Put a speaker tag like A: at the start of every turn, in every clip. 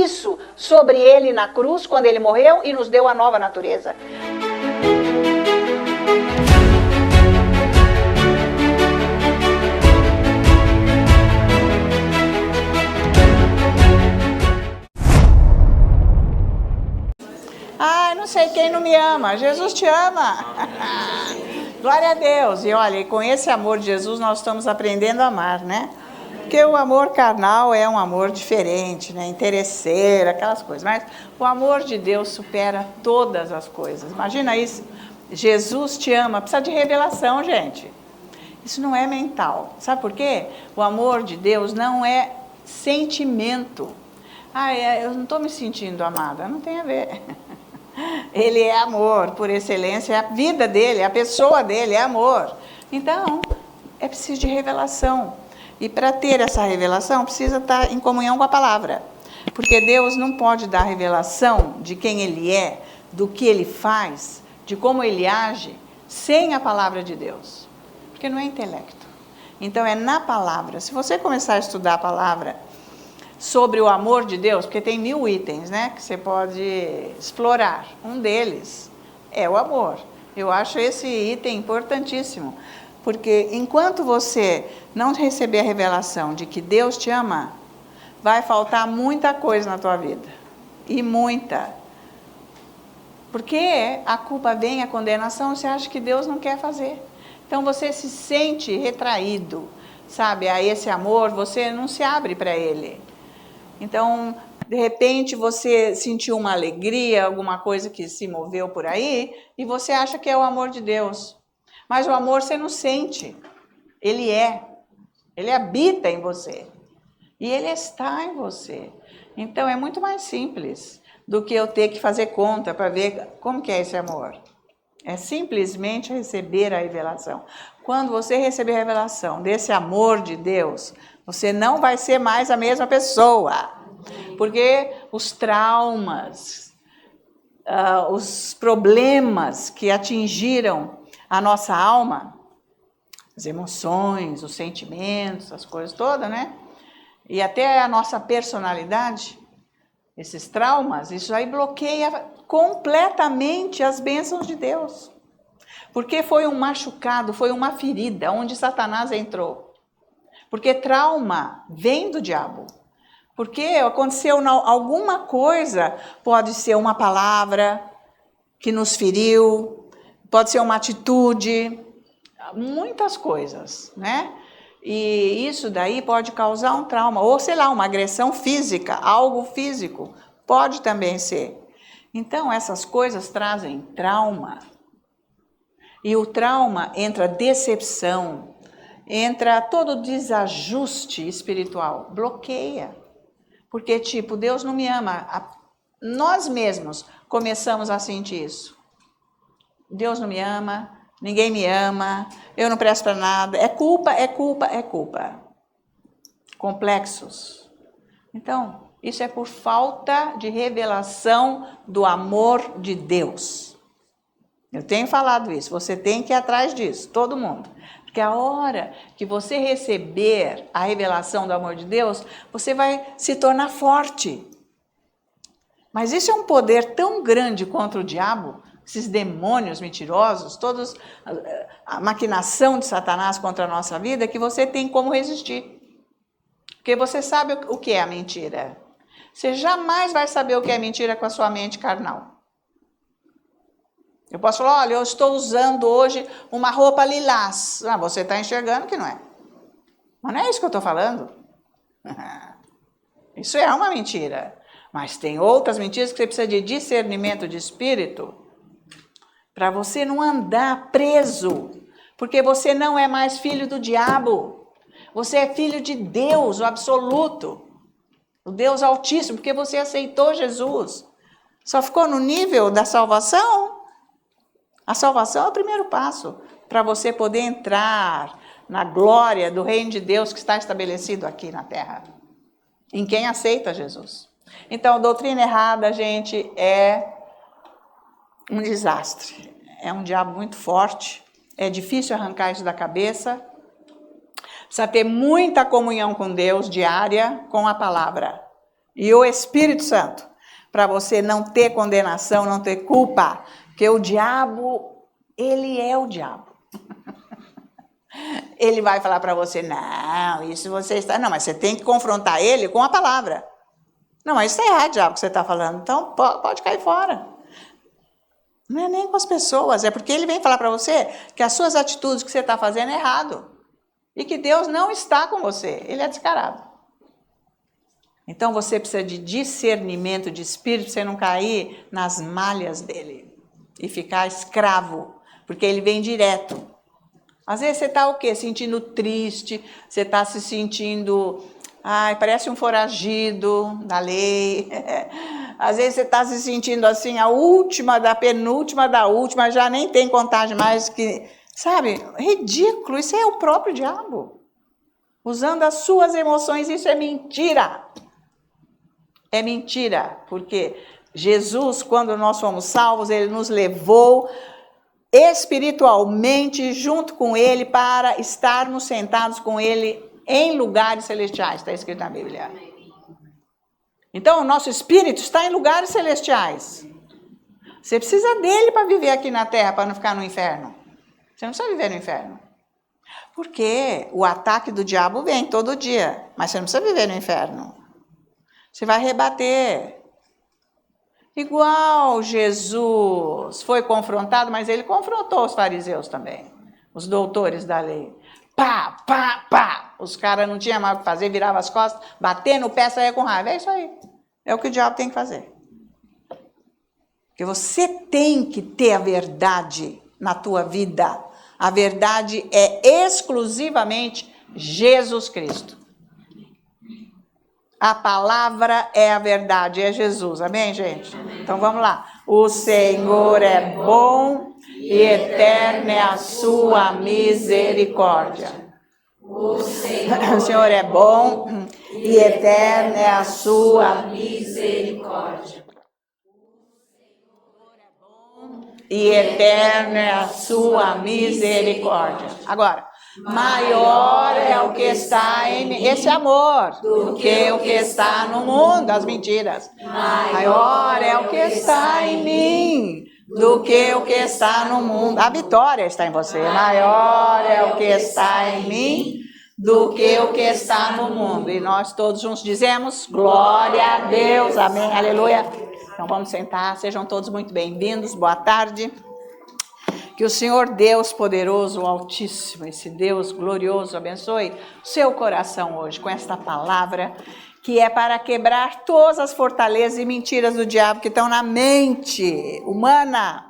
A: isso sobre ele na cruz, quando ele morreu e nos deu a nova natureza. Ah, não sei quem não me ama. Jesus te ama. Glória a Deus. E olha, com esse amor de Jesus nós estamos aprendendo a amar, né? Porque o amor carnal é um amor diferente, né? Interesseiro, aquelas coisas. Mas o amor de Deus supera todas as coisas. Imagina isso. Jesus te ama. Precisa de revelação, gente. Isso não é mental. Sabe por quê? O amor de Deus não é sentimento. Ah, eu não estou me sentindo amada. Não tem a ver. Ele é amor, por excelência, a vida dele, a pessoa dele é amor. Então, é preciso de revelação. E para ter essa revelação, precisa estar em comunhão com a palavra. Porque Deus não pode dar revelação de quem Ele é, do que Ele faz, de como Ele age, sem a palavra de Deus. Porque não é intelecto. Então, é na palavra. Se você começar a estudar a palavra sobre o amor de Deus, porque tem 1000 itens, né, que você pode explorar. Um deles é o amor. Eu acho esse item importantíssimo, porque enquanto você não receber a revelação de que Deus te ama, vai faltar muita coisa na tua vida. E muita. Porque a culpa vem, a condenação, você acha que Deus não quer fazer. Então você se sente retraído, sabe, a esse amor, você não se abre para ele. Então, de repente, você sentiu uma alegria, alguma coisa que se moveu por aí, e você acha que é o amor de Deus. Mas o amor você não sente. Ele habita em você. E ele está em você. Então, é muito mais simples do que eu ter que fazer conta para ver como que é esse amor. É simplesmente receber a revelação. Quando você receber a revelação desse amor de Deus, você não vai ser mais a mesma pessoa. Porque os traumas, os problemas que atingiram a nossa alma, as emoções, os sentimentos, as coisas todas, né? E até a nossa personalidade, esses traumas, isso aí bloqueia completamente as bênçãos de Deus. Porque foi um machucado, foi uma ferida onde Satanás entrou. Porque trauma vem do diabo. Porque aconteceu alguma coisa, pode ser uma palavra que nos feriu, pode ser uma atitude, muitas coisas, né? E isso daí pode causar um trauma, ou sei lá, uma agressão física, algo físico, pode também ser. Então essas coisas trazem trauma. E o trauma entra decepção, entra todo desajuste espiritual, bloqueia. Porque, tipo, Deus não me ama. Nós mesmos começamos a sentir isso. Deus não me ama, ninguém me ama, eu não presto para nada. É culpa, é culpa, é culpa. Complexos. Então, isso é por falta de revelação do amor de Deus. Eu tenho falado isso, você tem que ir atrás disso, todo mundo. Porque a hora que você receber a revelação do amor de Deus, você vai se tornar forte. Mas isso é um poder tão grande contra o diabo, esses demônios mentirosos, todos a maquinação de Satanás contra a nossa vida, que você tem como resistir. Porque você sabe o que é a mentira. Você jamais vai saber o que é mentira com a sua mente carnal. Eu posso falar, olha, eu estou usando hoje uma roupa lilás. Ah, você está enxergando que não é. Mas não é isso que eu estou falando. Isso é uma mentira. Mas tem outras mentiras que você precisa de discernimento de espírito para você não andar preso. Porque você não é mais filho do diabo. Você é filho de Deus, o absoluto. O Deus altíssimo, porque você aceitou Jesus. Só ficou no nível da salvação? A salvação é o primeiro passo para você poder entrar na glória do reino de Deus que está estabelecido aqui na terra, em quem aceita Jesus. Então, doutrina errada, gente, é um desastre. É um diabo muito forte, é difícil arrancar isso da cabeça. Precisa ter muita comunhão com Deus diária, com a palavra. e o Espírito Santo, para você não ter condenação, não ter culpa, porque o diabo, ele é o diabo. Ele vai falar para você, não, isso você está... Não, mas você tem que confrontar ele com a palavra. Não, mas isso é errado, diabo, que você está falando. Então, pode cair fora. Não é nem com as pessoas, é porque ele vem falar para você que as suas atitudes que você está fazendo é errado. E que Deus não está com você, ele é descarado. Então, você precisa de discernimento de espírito, você não cair nas malhas dele e ficar escravo, porque ele vem direto. Às vezes você está o quê? Sentindo triste, você está se sentindo, parece um foragido da lei. Às vezes você está se sentindo assim, a última da penúltima da última, já nem tem contagem mais, que, sabe? Ridículo, isso é o próprio diabo. Usando as suas emoções, isso é mentira. É mentira, porque Jesus, quando nós fomos salvos, ele nos levou espiritualmente junto com ele para estarmos sentados com ele em lugares celestiais, está escrito na Bíblia. Então, o nosso espírito está em lugares celestiais. Você precisa dele para viver aqui na terra, para não ficar no inferno. Você não precisa viver no inferno. Porque o ataque do diabo vem todo dia, mas você não precisa viver no inferno. Você vai rebater. Igual Jesus foi confrontado, mas ele confrontou os fariseus também, os doutores da lei. Pá, pá, pá. Os caras não tinham mais o que fazer, viravam as costas, bater no pé, saia com raiva. É isso aí. É o que o diabo tem que fazer. Porque você tem que ter a verdade na tua vida. A verdade é exclusivamente Jesus Cristo. A palavra é a verdade, é Jesus. Amém, gente? Então vamos lá. O Senhor é bom e eterna é a sua misericórdia. O Senhor é bom e eterna é a sua misericórdia. E eterna é a sua misericórdia. Agora, maior é o que está em mim, esse amor, do que o que está no mundo, as mentiras. Maior é o que está em mim, do que o que está no mundo. A vitória está em você. Maior é o que está em mim, do que o que está no mundo. E nós todos juntos dizemos, glória a Deus, amém, aleluia. Então vamos sentar, sejam todos muito bem-vindos, boa tarde. Que o Senhor Deus poderoso, o Altíssimo, esse Deus glorioso, abençoe o seu coração hoje com esta palavra, que é para quebrar todas as fortalezas e mentiras do diabo que estão na mente humana.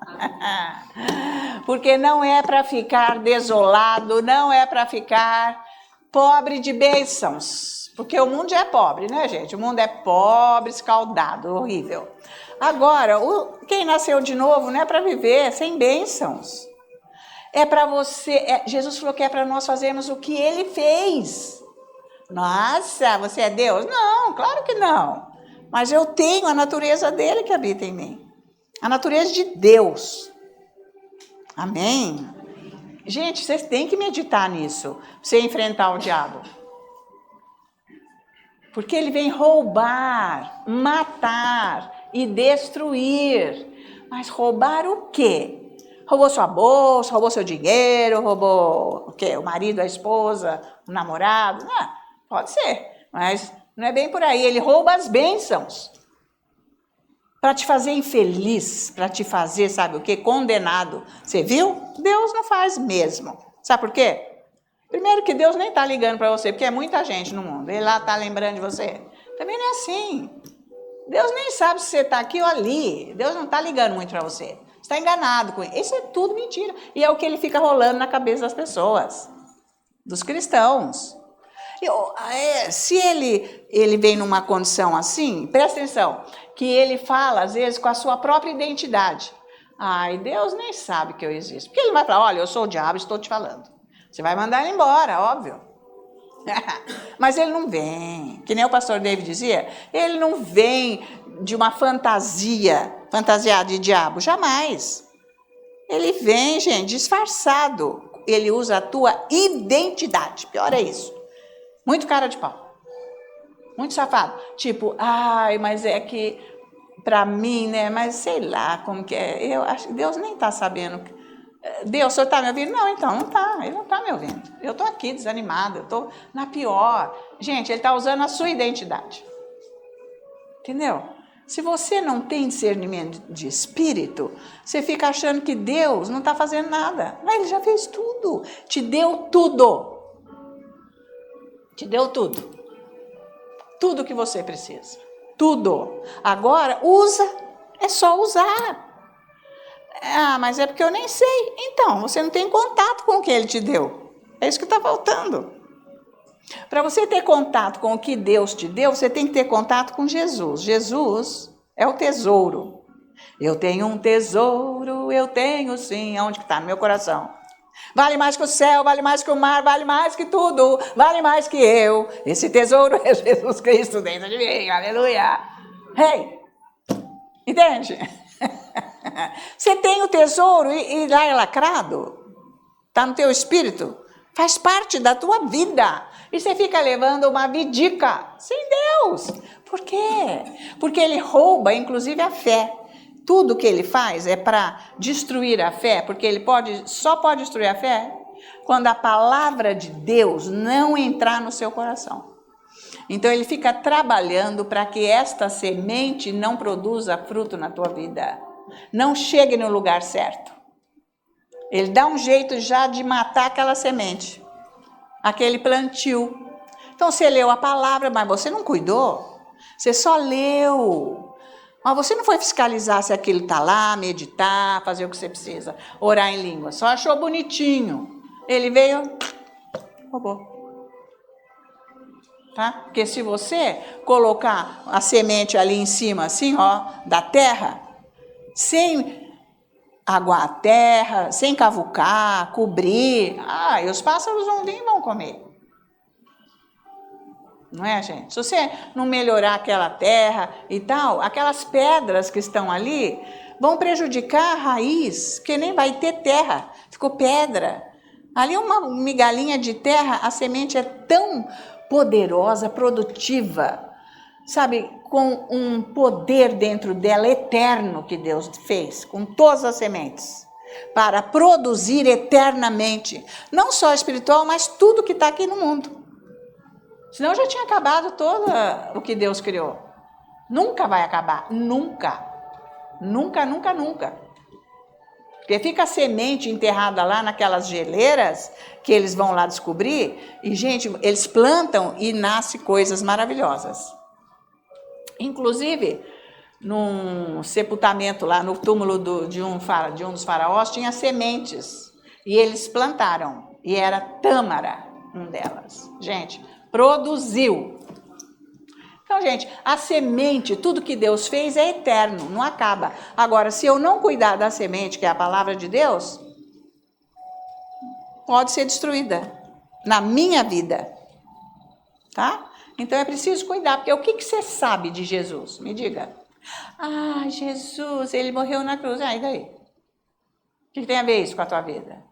A: Porque não é para ficar desolado, não é para ficar pobre de bênçãos. Porque o mundo já é pobre, né, gente? O mundo é pobre, escaldado, horrível. Agora, quem nasceu de novo não é para viver sem bênçãos. É para você... Jesus falou que é para nós fazermos o que ele fez. Nossa, você é Deus? Não, claro que não. Mas eu tenho a natureza dele que habita em mim. A natureza de Deus. Amém? Gente, vocês têm que meditar nisso, para você enfrentar o diabo. Porque ele vem roubar, matar e destruir. Mas roubar o quê? Roubou sua bolsa, roubou seu dinheiro, roubou o quê? O marido, a esposa, o namorado? Não, pode ser, mas não é bem por aí. Ele rouba as bênçãos. Para te fazer infeliz, para te fazer, sabe o quê? Condenado. Você viu? Deus não faz mesmo. Sabe por quê? Primeiro que Deus nem está ligando para você, porque é muita gente no mundo. Ele lá está lembrando de você. Também não é assim. Deus nem sabe se você está aqui ou ali. Deus não está ligando muito para você. Você está enganado com ele. Isso é tudo mentira. E é o que ele fica rolando na cabeça das pessoas, dos cristãos. Se ele vem numa condição assim, presta atenção, que ele fala às vezes com a sua própria identidade. Ai, Deus nem sabe que eu existo. Porque ele vai falar, olha, eu sou o diabo, estou te falando. Você vai mandar ele embora, óbvio. Mas ele não vem, que nem o pastor David dizia, ele não vem de uma fantasiado de diabo, jamais. Ele vem, gente, disfarçado. Ele usa a tua identidade, pior é isso. Muito cara de pau. Muito safado. Tipo, ai, mas é que para mim, né? Mas sei lá como que é. Eu acho que Deus nem está sabendo. Deus, o senhor está me ouvindo? Não, então, não está. Ele não está me ouvindo. Eu estou aqui desanimada, eu estou na pior. Gente, ele está usando a sua identidade. Entendeu? Se você não tem discernimento de espírito, você fica achando que Deus não está fazendo nada. Mas ele já fez tudo. Te deu tudo. Te deu tudo. Tudo que você precisa. Tudo. Agora, usa. É só usar. Ah, mas é porque eu nem sei. Então, você não tem contato com o que ele te deu. É isso que está faltando. Para você ter contato com o que Deus te deu, você tem que ter contato com Jesus. Jesus é o tesouro. Eu tenho um tesouro, eu tenho sim. Aonde que está? No meu coração. Vale mais que o céu, vale mais que o mar, vale mais que tudo, vale mais que eu. Esse tesouro é Jesus Cristo dentro de mim, aleluia. Hey, entende? Você tem o tesouro e lá é lacrado, está no teu espírito, faz parte da tua vida. E você fica levando uma vidica sem Deus. Por quê? Porque ele rouba, inclusive, a fé. Tudo que ele faz é para destruir a fé, porque ele só pode destruir a fé quando a palavra de Deus não entrar no seu coração. Então ele fica trabalhando para que esta semente não produza fruto na tua vida, não chegue no lugar certo. Ele dá um jeito já de matar aquela semente, aquele plantio. Então você leu a palavra, mas você não cuidou, você só leu. Mas você não foi fiscalizar se aquilo está lá, meditar, fazer o que você precisa, orar em língua. Só achou bonitinho. Ele veio, roubou. Tá? Porque se você colocar a semente ali em cima, assim, ó, da terra, sem aguar a terra, sem cavucar, cobrir, e os pássaros vão vir e vão comer. Não é, gente? Se você não melhorar aquela terra e tal, aquelas pedras que estão ali vão prejudicar a raiz, que nem vai ter terra, ficou pedra. Ali uma migalhinha de terra, a semente é tão poderosa, produtiva, sabe, com um poder dentro dela eterno que Deus fez, com todas as sementes, para produzir eternamente, não só espiritual, mas tudo que está aqui no mundo. Senão já tinha acabado todo o que Deus criou. Nunca vai acabar, nunca. Nunca, nunca, nunca. Porque fica a semente enterrada lá naquelas geleiras que eles vão lá descobrir. E, gente, eles plantam e nascem coisas maravilhosas. Inclusive, num sepultamento lá no túmulo de um dos faraós, tinha sementes. E eles plantaram. E era tâmara, uma delas. Gente, produziu. Então, gente, a semente, tudo que Deus fez é eterno, não acaba. Agora, se eu não cuidar da semente, que é a palavra de Deus, pode ser destruída na minha vida, tá? Então é preciso cuidar, porque o que você sabe de Jesus? Me diga. Jesus, ele morreu na cruz. E daí? O que tem a ver isso com a tua vida?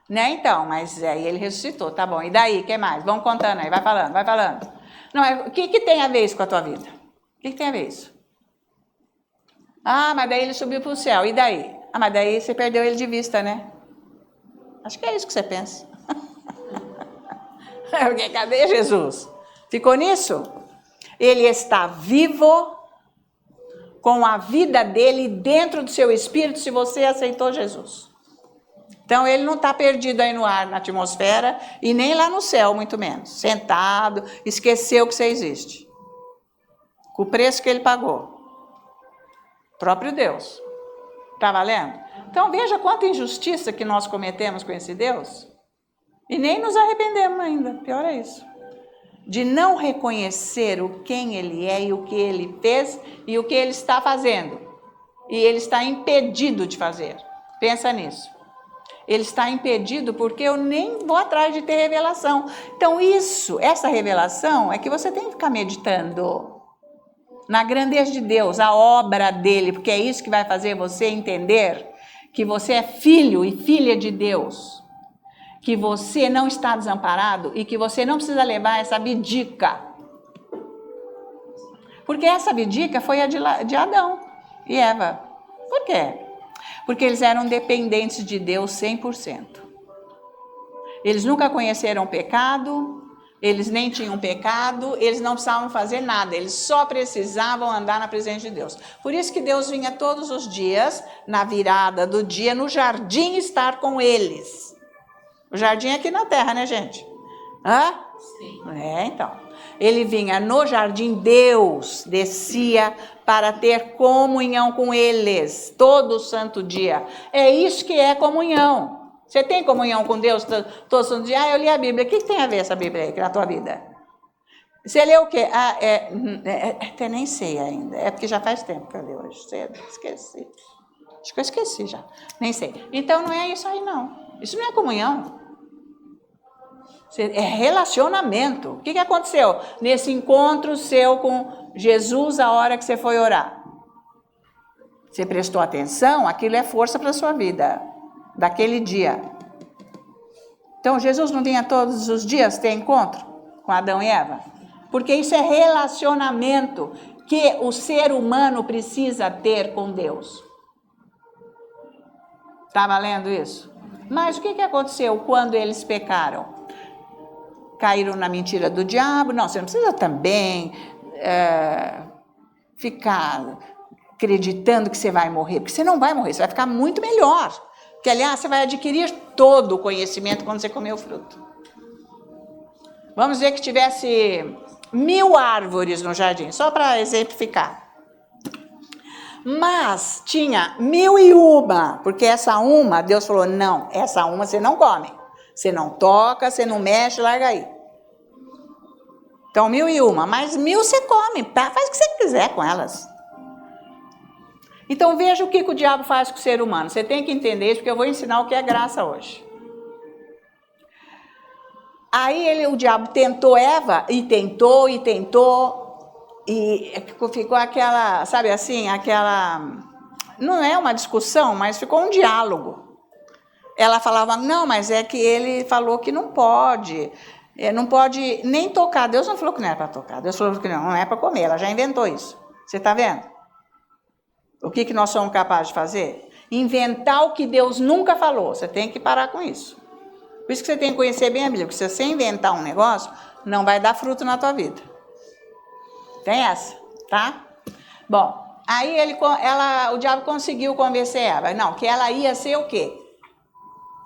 A: Né? Então, mas aí ele ressuscitou, tá bom. E daí, o que mais? Vamos contando aí, vai falando, vai falando. Não, o que tem a ver isso com a tua vida? O que tem a ver isso? Mas daí ele subiu para o céu, e daí? Mas daí você perdeu ele de vista, né? Acho que é isso que você pensa. Porque cadê Jesus? Ficou nisso? Ele está vivo, com a vida dele dentro do seu espírito, se você aceitou Jesus. Então, ele não está perdido aí no ar, na atmosfera, e nem lá no céu, muito menos. Sentado, esqueceu que você existe. Com o preço que ele pagou. Próprio Deus. Está valendo? Então, veja quanta injustiça que nós cometemos com esse Deus. E nem nos arrependemos ainda. Pior é isso. De não reconhecer quem ele é e o que ele fez e o que ele está fazendo. E ele está impedido de fazer. Pensa nisso. Ele está impedido porque eu nem vou atrás de ter revelação. Então essa revelação é que você tem que ficar meditando na grandeza de Deus, a obra dele, porque é isso que vai fazer você entender que você é filho e filha de Deus, que você não está desamparado e que você não precisa levar essa bidica Porque essa abdica foi a de Adão e Eva. Por quê? Porque eles eram dependentes de Deus 100%. Eles nunca conheceram pecado, eles nem tinham pecado, eles não precisavam fazer nada, eles só precisavam andar na presença de Deus. Por isso que Deus vinha todos os dias, na virada do dia, no jardim estar com eles. O jardim é aqui na terra, né, gente? Hã? Sim. Então. Ele vinha no jardim, Deus descia para ter comunhão com eles, todo santo dia. É isso que é comunhão. Você tem comunhão com Deus todo santo dia? Eu li a Bíblia. O que tem a ver essa Bíblia aí na tua vida? Você leu o quê? Até nem sei ainda. É porque já faz tempo que eu li hoje cedo. Esqueci. Acho que eu esqueci já. Nem sei. Então não é isso aí não. Isso não é comunhão. É relacionamento. O que aconteceu nesse encontro seu com Jesus a hora que você foi orar? Você prestou atenção? Aquilo é força para a sua vida. Daquele dia. Então Jesus não vinha todos os dias ter encontro com Adão e Eva? Porque isso é relacionamento que o ser humano precisa ter com Deus. Está valendo isso? Mas o que aconteceu quando eles pecaram? Caíram na mentira do diabo? Não, você não precisa também ficar acreditando que você vai morrer, porque você não vai morrer, você vai ficar muito melhor. Que, aliás, você vai adquirir todo o conhecimento quando você comer o fruto. Vamos dizer que tivesse 1000 árvores no jardim, só para exemplificar. Mas tinha 1001, porque essa uma, Deus falou, não, essa uma você não come. Você não toca, você não mexe, larga aí. Então, 1001, mas 1000 você come, tá? Faz o que você quiser com elas. Então veja o que o diabo faz com o ser humano. Você tem que entender isso, porque eu vou ensinar o que é graça hoje. Aí o diabo tentou Eva, e tentou, e ficou aquela, sabe assim, não é uma discussão, mas ficou um diálogo. Ela falava, não, mas é que ele falou que não pode nem tocar. Deus não falou que não era para tocar, Deus falou que não é para comer, ela já inventou isso. Você está vendo? O que nós somos capazes de fazer? Inventar o que Deus nunca falou. Você tem que parar com isso. Por isso que você tem que conhecer bem a Bíblia. Porque se você inventar um negócio, não vai dar fruto na tua vida. Tem essa, tá? Bom, aí o diabo conseguiu convencer Eva. Não, que ela ia ser o quê?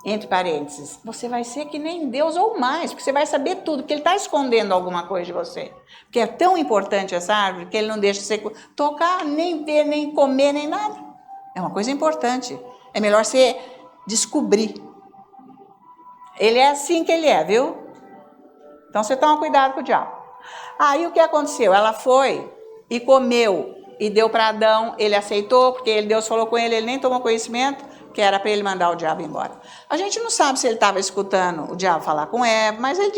A: Entre parênteses. Você vai ser que nem Deus ou mais. Porque você vai saber tudo. Porque ele está escondendo alguma coisa de você. Porque é tão importante essa árvore que ele não deixa você tocar, nem ver, nem comer, nem nada. É uma coisa importante. É melhor você descobrir. Ele é assim que ele é, viu? Então você toma cuidado com o diabo. Aí o que aconteceu? Ela foi e comeu e deu para Adão. Ele aceitou, porque Deus falou com ele, ele nem tomou conhecimento, que era para ele mandar o diabo embora. A gente não sabe se ele estava escutando o diabo falar com Eva, mas ele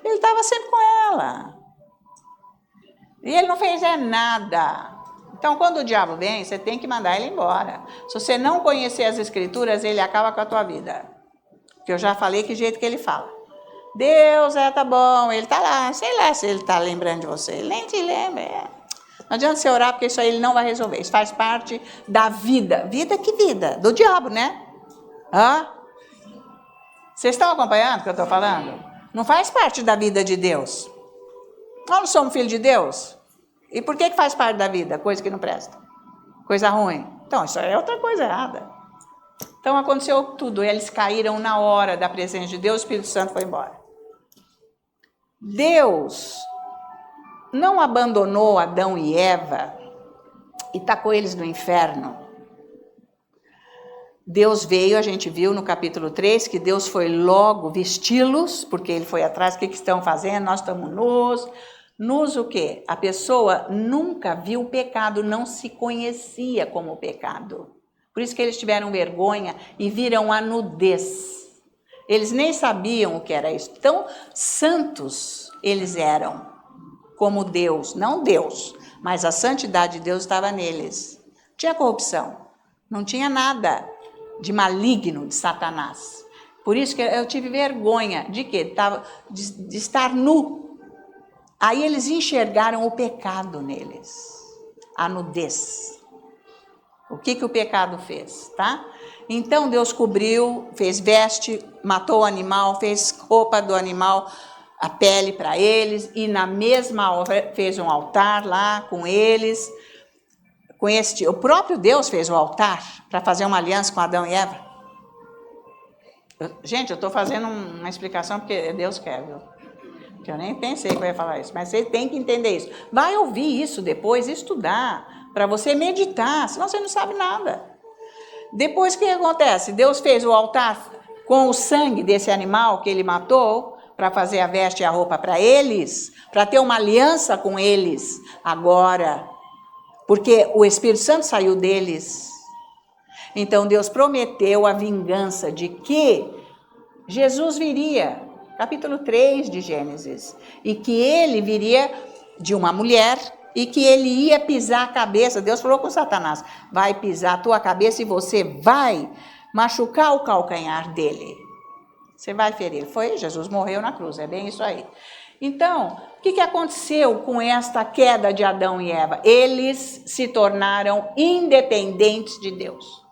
A: estava sempre com ela. E ele não fez nada. Então, quando o diabo vem, você tem que mandar ele embora. Se você não conhecer as escrituras, ele acaba com a tua vida. Porque eu já falei que jeito que ele fala. Deus, tá bom, ele tá lá. Sei lá se ele tá lembrando de você. Ele nem te lembra. Não adianta você orar, porque isso aí ele não vai resolver. Isso faz parte da vida. Vida que vida? Do diabo, né? Vocês estão acompanhando o que eu estou falando? Não faz parte da vida de Deus. Nós não somos filhos de Deus? E por que faz parte da vida? Coisa que não presta. Coisa ruim. Então, isso é outra coisa errada. Então, aconteceu tudo. Eles caíram na hora da presença de Deus, o Espírito Santo foi embora. Deus não abandonou Adão e Eva e tacou eles no inferno. Deus veio, a gente viu no capítulo 3, que Deus foi logo vesti-los, porque ele foi atrás, o que estão fazendo? Nós estamos nus. Nus o quê? A pessoa nunca viu o pecado, não se conhecia como pecado. Por isso que eles tiveram vergonha e viram a nudez. Eles nem sabiam o que era isso. Tão santos eles eram, como Deus. Não Deus, mas a santidade de Deus estava neles. Não tinha corrupção, não tinha nada de maligno, de Satanás. Por isso que eu tive vergonha de quê? De estar nu. Aí eles enxergaram o pecado neles, a nudez. O que o pecado fez, tá? Então Deus cobriu, fez veste, matou o animal, fez roupa do animal, a pele para eles, e na mesma hora fez um altar lá com eles. O próprio Deus fez o altar para fazer uma aliança com Adão e Eva. Gente, eu estou fazendo uma explicação porque Deus quer, viu? Eu nem pensei que eu ia falar isso, mas você tem que entender isso. Vai ouvir isso depois, estudar, para você meditar, senão você não sabe nada. Depois o que acontece? Deus fez o altar com o sangue desse animal que ele matou, para fazer a veste e a roupa para eles, para ter uma aliança com eles agora, porque o Espírito Santo saiu deles. Então Deus prometeu a vingança de que Jesus viria, capítulo 3 de Gênesis, e que ele viria de uma mulher e que ele ia pisar a cabeça. Deus falou com Satanás, vai pisar a tua cabeça e você vai machucar o calcanhar dele. Você vai ferir. Jesus morreu na cruz, é bem isso aí. Então, o que aconteceu com esta queda de Adão e Eva? Eles se tornaram independentes de Deus.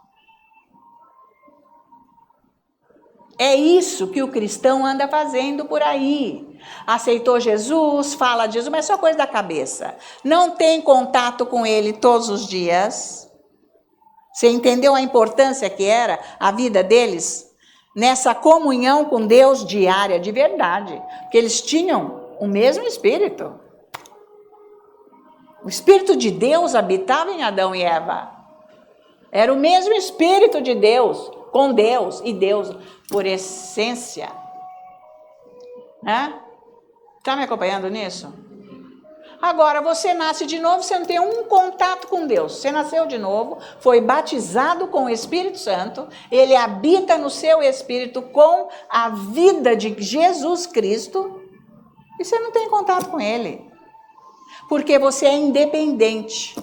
A: É isso que o cristão anda fazendo por aí. Aceitou Jesus, fala de Jesus, mas é só coisa da cabeça. Não tem contato com ele todos os dias. Você entendeu a importância que era a vida deles? Nessa comunhão com Deus diária, de verdade. Porque eles tinham o mesmo Espírito. O Espírito de Deus habitava em Adão e Eva. Era o mesmo Espírito de Deus, com Deus, e Deus por essência. Né? Está me acompanhando nisso? Agora, você nasce de novo, você não tem um contato com Deus. Você nasceu de novo, foi batizado com o Espírito Santo, ele habita no seu espírito com a vida de Jesus Cristo, e você não tem contato com ele. Porque você é independente.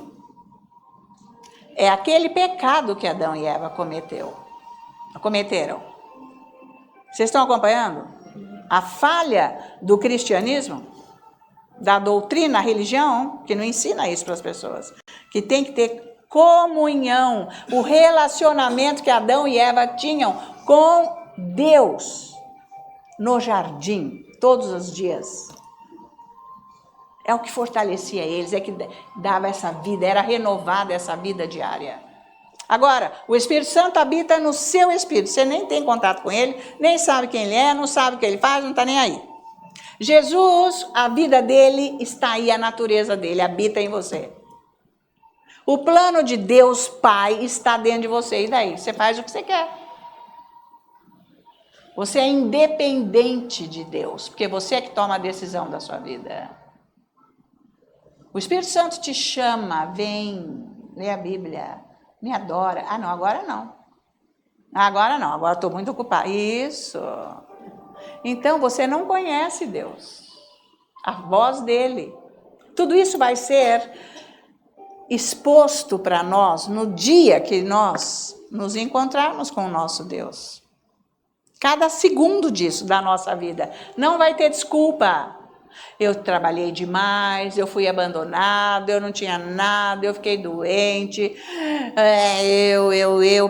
A: É aquele pecado que Adão e Eva cometeram. Vocês estão acompanhando? A falha do cristianismo, da doutrina, a religião, que não ensina isso para as pessoas, que tem que ter comunhão, o relacionamento que Adão e Eva tinham com Deus no jardim, todos os dias. É o que fortalecia eles, é que dava essa vida, era renovada essa vida diária. Agora, o Espírito Santo habita no seu espírito, você nem tem contato com ele, nem sabe quem ele é, não sabe o que ele faz, não está nem aí. Jesus, a vida dele está aí, a natureza dele habita em você. O plano de Deus Pai está dentro de você, e daí? Você faz o que você quer. Você é independente de Deus, porque você é que toma a decisão da sua vida. O Espírito Santo te chama, vem, lê a Bíblia, me adora. Ah, não, agora não. Agora não, agora estou muito ocupada. Isso. Então, você não conhece Deus, a voz dele. Tudo isso vai ser exposto para nós no dia que nós nos encontrarmos com o nosso Deus. Cada segundo disso da nossa vida. Não vai ter desculpa. Eu trabalhei demais, eu fui abandonado, eu não tinha nada, eu fiquei doente.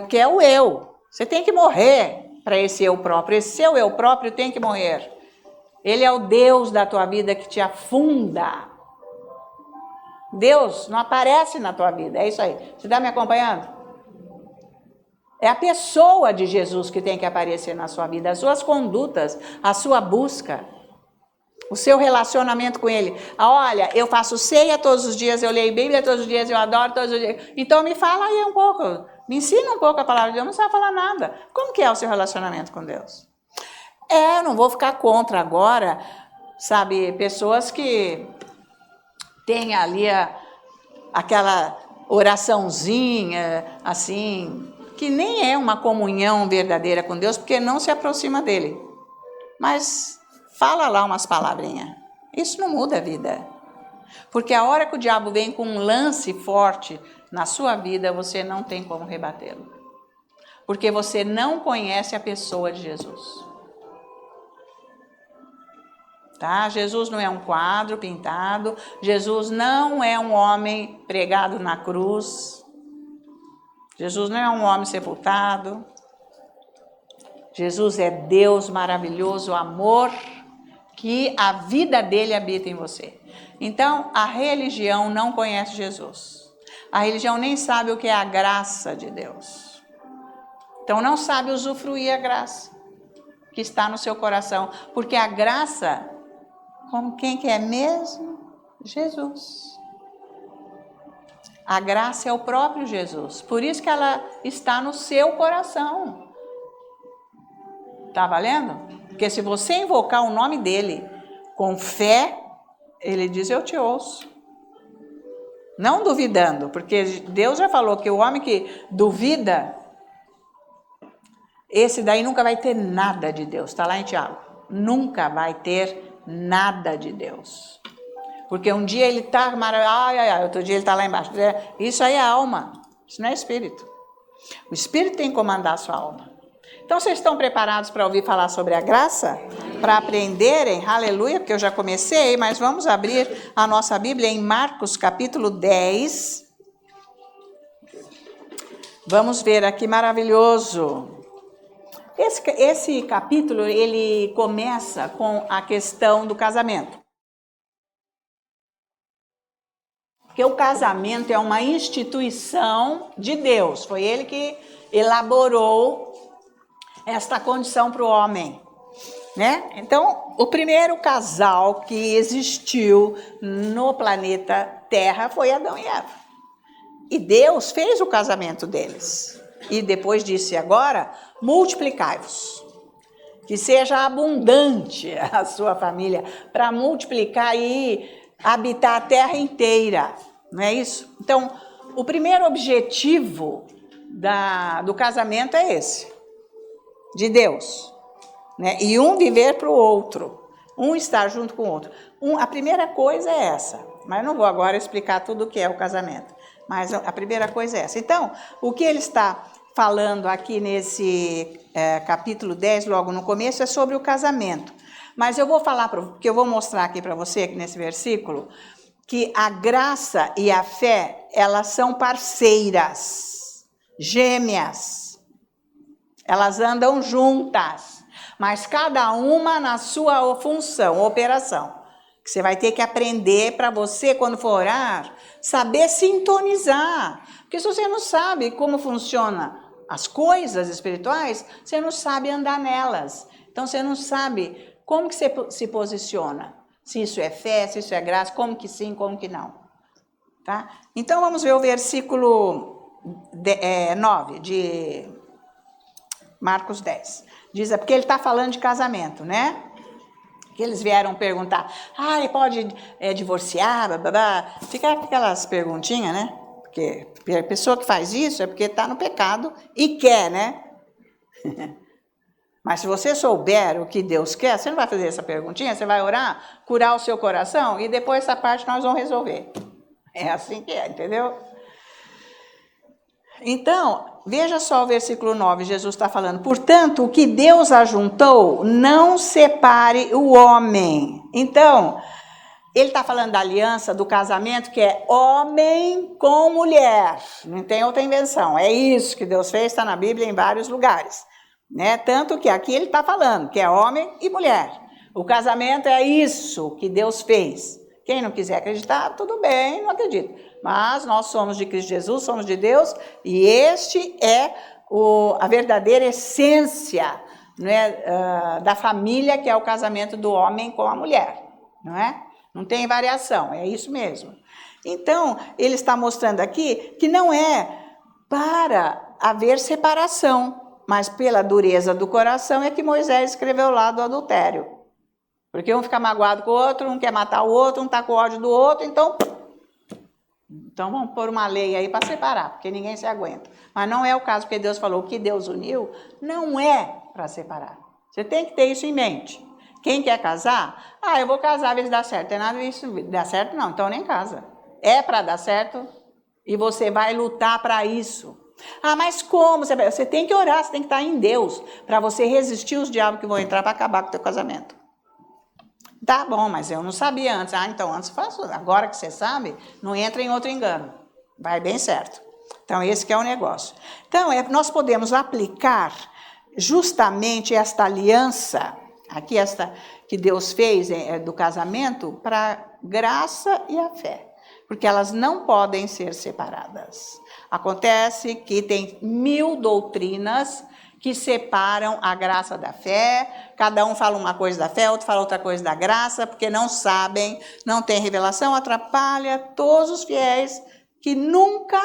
A: Porque é o eu. Você tem que morrer para esse eu próprio. Esse seu eu próprio tem que morrer. Ele é o Deus da tua vida que te afunda. Deus não aparece na tua vida, é isso aí. Você está me acompanhando? É a pessoa de Jesus que tem que aparecer na sua vida, as suas condutas, a sua busca, o seu relacionamento com ele. Olha, eu faço ceia todos os dias, eu leio Bíblia todos os dias, eu adoro todos os dias. Então me fala aí um pouco, me ensina um pouco a palavra de Deus, não sabe falar nada. Como que é o seu relacionamento com Deus? Não vou ficar contra agora, sabe, pessoas que têm ali aquela oraçãozinha, assim, que nem é uma comunhão verdadeira com Deus, porque não se aproxima dele. Mas fala lá umas palavrinhas. Isso não muda a vida. Porque a hora que o diabo vem com um lance forte na sua vida, você não tem como rebatê-lo. Porque você não conhece a pessoa de Jesus. Tá? Jesus não é um quadro pintado, Jesus não é um homem pregado na cruz, Jesus não é um homem sepultado, Jesus é Deus maravilhoso, amor, que a vida dele habita em você. Então, a religião não conhece Jesus. A religião nem sabe o que é a graça de Deus. Então, não sabe usufruir a graça que está no seu coração. Porque a graça, como quem que é mesmo? Jesus. A graça é o próprio Jesus. Por isso que ela está no seu coração. Tá valendo? Porque se você invocar o nome dele com fé, ele diz, eu te ouço. Não duvidando, porque Deus já falou que o homem que duvida, esse daí nunca vai ter nada de Deus. Está lá em Tiago. Nunca vai ter nada de Deus. Porque um dia ele está maravilhoso, outro dia ele está lá embaixo. Isso aí é alma, isso não é espírito. O espírito tem que comandar a sua alma. Então, vocês estão preparados para ouvir falar sobre a graça? Para aprenderem? Aleluia, porque eu já comecei, mas vamos abrir a nossa Bíblia em Marcos capítulo 10. Vamos ver aqui, maravilhoso. Esse capítulo, ele começa com a questão do casamento. Porque o casamento é uma instituição de Deus. Foi ele que elaborou esta condição para o homem, né? Então, o primeiro casal que existiu no planeta Terra foi Adão e Eva. E Deus fez o casamento deles. E depois disse, agora, multiplicai-vos. Que seja abundante a sua família, para multiplicar e habitar a terra inteira. Não é isso? Então, o primeiro objetivo do casamento é esse. De Deus, né? E um viver para o outro, um estar junto com o outro. A primeira coisa é essa, mas eu não vou agora explicar tudo o que é o casamento, mas a primeira coisa é essa. Então, o que ele está falando aqui nesse capítulo 10, logo no começo, é sobre o casamento. Mas eu vou falar, porque eu vou mostrar aqui para você, aqui nesse versículo, que a graça e a fé, elas são parceiras, gêmeas. Elas andam juntas, mas cada uma na sua função, operação. Que você vai ter que aprender para você, quando for orar, saber sintonizar. Porque se você não sabe como funcionam as coisas espirituais, você não sabe andar nelas. Então, você não sabe como que você se posiciona. Se isso é fé, se isso é graça, como que sim, como que não. Tá? Então, vamos ver o versículo 9 de Marcos 10. Diz, porque ele está falando de casamento, né? Que eles vieram perguntar, ele pode divorciar, blá, blá, blá. Fica aquelas perguntinhas, né? Porque a pessoa que faz isso é porque está no pecado e quer, né? Mas se você souber o que Deus quer, você não vai fazer essa perguntinha, você vai orar, curar o seu coração e depois essa parte nós vamos resolver. É assim que é, entendeu? Então, veja só o versículo 9, Jesus está falando, portanto, o que Deus ajuntou, não separe o homem. Então, ele está falando da aliança, do casamento, que é homem com mulher, não tem outra invenção, é isso que Deus fez, está na Bíblia em vários lugares, né? Tanto que aqui ele está falando, que é homem e mulher. O casamento é isso que Deus fez. Quem não quiser acreditar, tudo bem, não acredita. Mas nós somos de Cristo Jesus, somos de Deus, e este é a verdadeira essência, não é, da família, que é o casamento do homem com a mulher, não é? Não tem variação, é isso mesmo. Então, ele está mostrando aqui que não é para haver separação, mas pela dureza do coração é que Moisés escreveu lá do adultério. Porque um fica magoado com o outro, um quer matar o outro, um está com ódio do outro, então vamos pôr uma lei aí para separar, porque ninguém se aguenta. Mas não é o caso, porque Deus falou que Deus uniu, não é para separar. Você tem que ter isso em mente. Quem quer casar? Eu vou casar, ver se dá certo. Tem nada disso, dá certo não, então nem casa. É para dar certo e você vai lutar para isso. Mas como? Você tem que orar, você tem que estar em Deus, para você resistir os diabos que vão entrar para acabar com o teu casamento. Tá bom, mas eu não sabia antes. Ah, então antes faço. Agora que você sabe, não entra em outro engano. Vai bem certo. Então, esse que é o negócio. Então, nós podemos aplicar justamente esta aliança, aqui esta que Deus fez do casamento, para a graça e a fé. Porque elas não podem ser separadas. Acontece que tem 1000 doutrinas que separam a graça da fé, cada um fala uma coisa da fé, outro fala outra coisa da graça, porque não sabem, não tem revelação, atrapalha todos os fiéis que nunca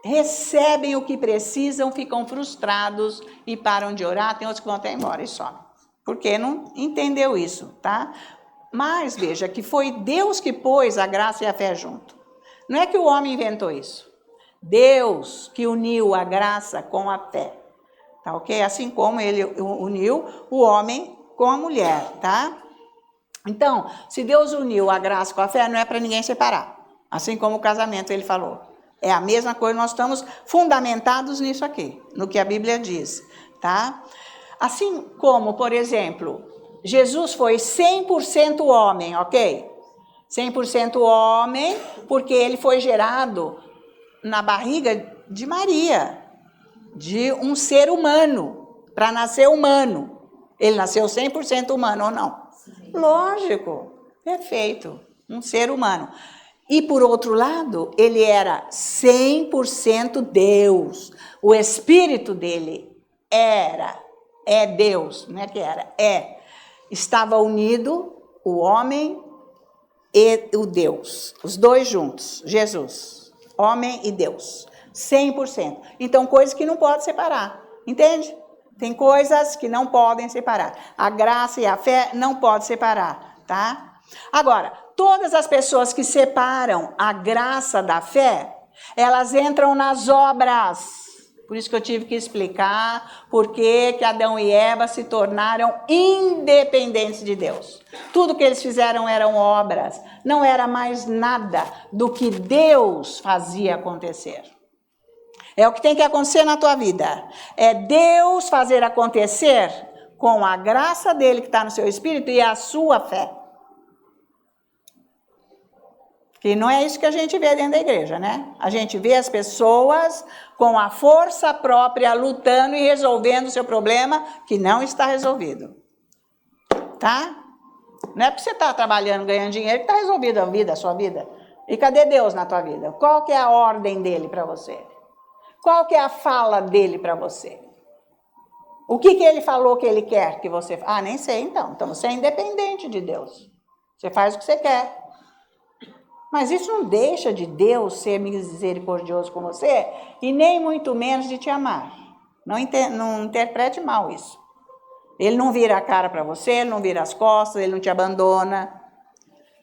A: recebem o que precisam, ficam frustrados e param de orar, tem outros que vão até embora e somem, porque não entendeu isso, tá? Mas veja que foi Deus que pôs a graça e a fé junto. Não é que o homem inventou isso. Deus que uniu a graça com a fé. Tá, ok? Assim como ele uniu o homem com a mulher, tá? Então, se Deus uniu a graça com a fé, não é para ninguém separar. Assim como o casamento, ele falou. É a mesma coisa, nós estamos fundamentados nisso aqui, no que a Bíblia diz, tá? Assim como, por exemplo, Jesus foi 100% homem, ok? 100% homem, porque ele foi gerado na barriga de Maria, de um ser humano, para nascer humano. Ele nasceu 100% humano ou não? Sim. Lógico, perfeito, um ser humano. E por outro lado, ele era 100% Deus. O espírito dele é Deus, não é que era, é. Estava unido o homem e o Deus, os dois juntos, Jesus, homem e Deus. 100%. Então, coisas que não pode separar, entende? Tem coisas que não podem separar. A graça e a fé não podem separar, tá? Agora, todas as pessoas que separam a graça da fé, elas entram nas obras. Por isso que eu tive que explicar por que Adão e Eva se tornaram independentes de Deus. Tudo que eles fizeram eram obras, não era mais nada do que Deus fazia acontecer. É o que tem que acontecer na tua vida. É Deus fazer acontecer com a graça dele que está no seu espírito e a sua fé. Que não é isso que a gente vê dentro da igreja, né? A gente vê as pessoas com a força própria lutando e resolvendo o seu problema que não está resolvido. Tá? Não é porque você está trabalhando, ganhando dinheiro que está resolvida a vida, a sua vida. E cadê Deus na tua vida? Qual que é a ordem dele para você? Qual que é a fala dele para você? O que ele falou que ele quer que você... Ah, nem sei então. Então você é independente de Deus. Você faz o que você quer. Mas isso não deixa de Deus ser misericordioso com você e nem muito menos de te amar. Não interprete mal isso. Ele não vira a cara para você, ele não vira as costas, ele não te abandona.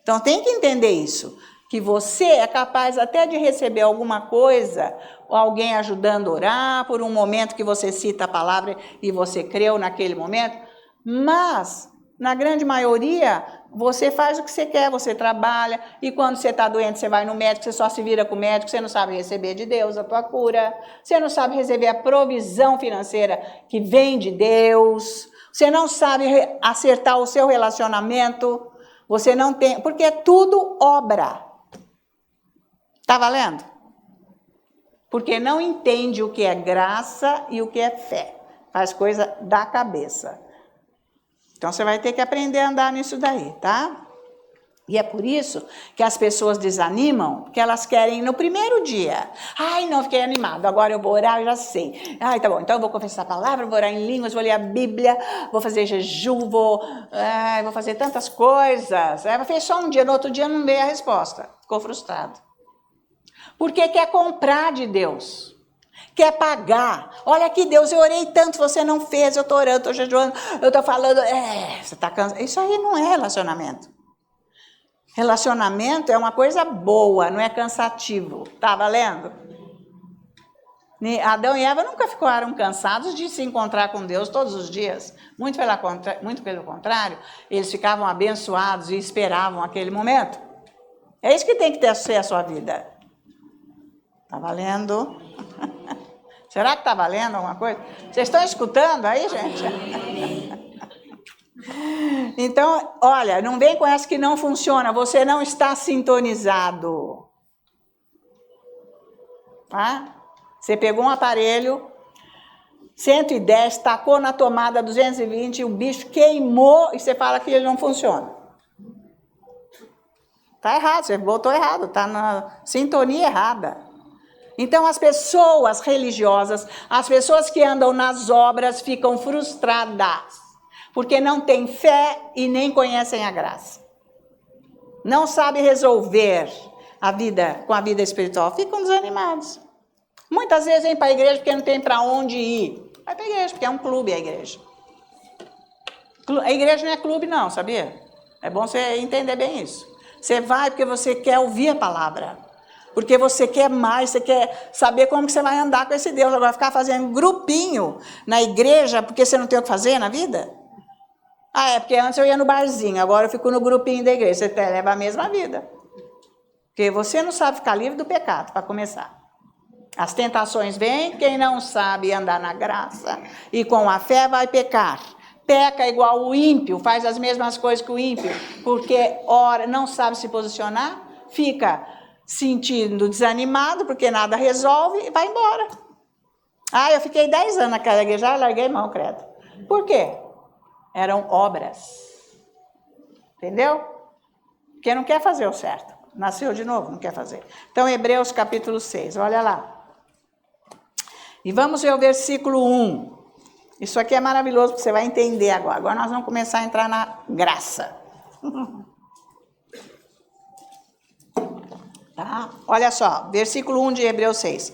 A: Então tem que entender isso. Que você é capaz até de receber alguma coisa, ou alguém ajudando a orar, por um momento que você cita a palavra e você creu naquele momento, mas, na grande maioria, você faz o que você quer, você trabalha, e quando você está doente, você vai no médico, você só se vira com o médico, você não sabe receber de Deus a tua cura, você não sabe receber a provisão financeira que vem de Deus, você não sabe acertar o seu relacionamento, você não tem, porque é tudo obra. Tá valendo? Porque não entende o que é graça e o que é fé. Faz coisa da cabeça. Então você vai ter que aprender a andar nisso daí, tá? E é por isso que as pessoas desanimam, porque elas querem no primeiro dia. Ai, não, fiquei animado, agora eu vou orar, eu já sei. Ai, tá bom, então eu vou confessar a palavra, vou orar em línguas, vou ler a Bíblia, vou fazer jejum, vou fazer tantas coisas. Fez só um dia, no outro dia não veio a resposta. Ficou frustrado. Porque quer comprar de Deus, quer pagar. Olha aqui, Deus, eu orei tanto, você não fez, eu estou orando, estou jejuando, eu estou falando, você está cansado. Isso aí não é relacionamento. Relacionamento é uma coisa boa, não é cansativo. Tá valendo? Adão e Eva nunca ficaram cansados de se encontrar com Deus todos os dias. Muito pelo contrário, eles ficavam abençoados e esperavam aquele momento. É isso que tem que ser a sua vida. Tá valendo? Será que tá valendo alguma coisa? Vocês estão escutando aí, gente? Então, olha, não vem com essa que não funciona, você não está sintonizado. Tá? Você pegou um aparelho, 110, tacou na tomada 220, o bicho queimou e você fala que ele não funciona. Tá errado, você botou errado, tá na sintonia errada. Então as pessoas religiosas, as pessoas que andam nas obras ficam frustradas, porque não têm fé e nem conhecem a graça. Não sabem resolver a vida com a vida espiritual, ficam desanimados. Muitas vezes vem para a igreja porque não tem para onde ir. Vai para a igreja, porque é um clube a igreja. A igreja não é clube não, sabia? É bom você entender bem isso. Você vai porque você quer ouvir a palavra. Porque você quer mais, você quer saber como que você vai andar com esse Deus. Agora ficar fazendo grupinho na igreja porque você não tem o que fazer na vida? Ah, é porque antes eu ia no barzinho, agora eu fico no grupinho da igreja. Você leva a mesma vida. Porque você não sabe ficar livre do pecado, para começar. As tentações vêm, quem não sabe andar na graça e com a fé vai pecar. Peca igual o ímpio, faz as mesmas coisas que o ímpio, porque ora não sabe se posicionar, fica sentindo desanimado, porque nada resolve e vai embora. Ah, eu fiquei 10 anos naquela igreja, já larguei mão, credo. Por quê? Eram obras. Entendeu? Porque não quer fazer o certo. Nasceu de novo, não quer fazer. Então, Hebreus capítulo 6, olha lá. E vamos ver o versículo 1. Isso aqui é maravilhoso, porque você vai entender agora. Agora nós vamos começar a entrar na graça. Tá? Olha só, versículo 1 de Hebreus 6.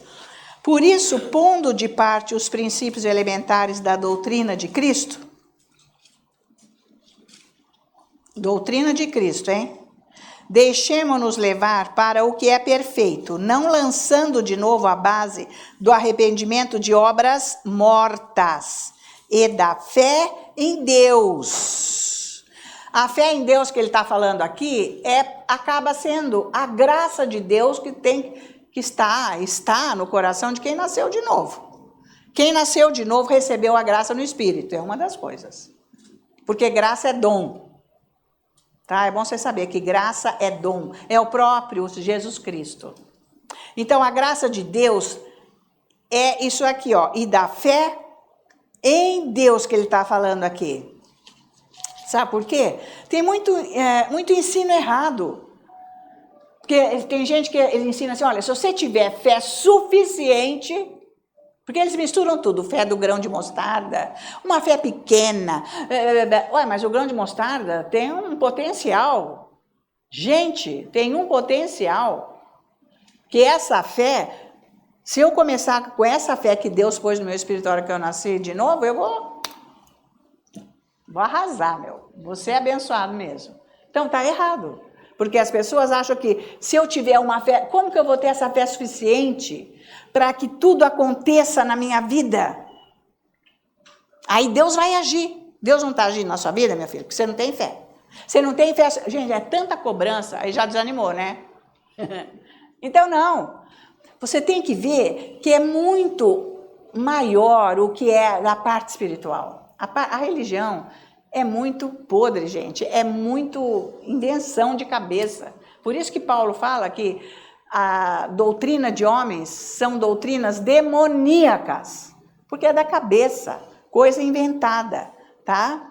A: Por isso, pondo de parte os princípios elementares da doutrina de Cristo, doutrina de Cristo, hein? Deixemo-nos levar para o que é perfeito, não lançando de novo a base do arrependimento de obras mortas e da fé em Deus. A fé em Deus que ele está falando aqui acaba sendo a graça de Deus que está no coração de quem nasceu de novo. Quem nasceu de novo recebeu a graça no Espírito, é uma das coisas. Porque graça é dom. Tá? É bom você saber que graça é dom, é o próprio Jesus Cristo. Então, a graça de Deus é isso aqui, ó, e da fé em Deus que ele está falando aqui. Sabe por quê? Tem muito ensino errado. Porque tem gente que ele ensina assim, olha, se você tiver fé suficiente... Porque eles misturam tudo, fé do grão de mostarda, uma fé pequena. Ué, mas o grão de mostarda tem um potencial. Gente, tem um potencial. Que essa fé, se eu começar com essa fé que Deus pôs no meu espírito na hora que eu nasci de novo, eu vou arrasar, meu. Vou ser abençoado mesmo. Então, está errado. Porque as pessoas acham que se eu tiver uma fé, como que eu vou ter essa fé suficiente para que tudo aconteça na minha vida? Aí Deus vai agir. Deus não está agindo na sua vida, minha filha, porque você não tem fé. Você não tem fé, gente, é tanta cobrança, aí já desanimou, né? Então não, você tem que ver que é muito maior o que é da parte espiritual. A religião é muito podre, gente, é muito invenção de cabeça. Por isso que Paulo fala que a doutrina de homens são doutrinas demoníacas, porque é da cabeça, coisa inventada, tá?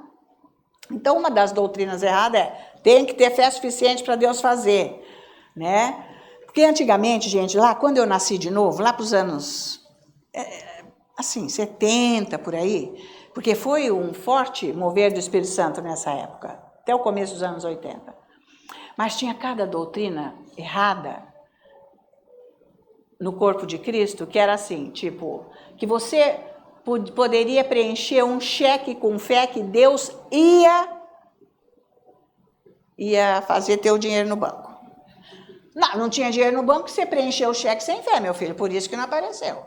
A: Então, uma das doutrinas erradas é, tem que ter fé suficiente para Deus fazer, né? Porque antigamente, gente, lá quando eu nasci de novo, lá para os anos, 70, por aí, porque foi um forte mover do Espírito Santo nessa época, até o começo dos anos 80. Mas tinha cada doutrina errada no corpo de Cristo, que era assim, tipo, que você poderia preencher um cheque com fé que Deus ia fazer ter o dinheiro no banco. Não tinha dinheiro no banco, você preencheu o cheque sem fé, meu filho, por isso que não apareceu.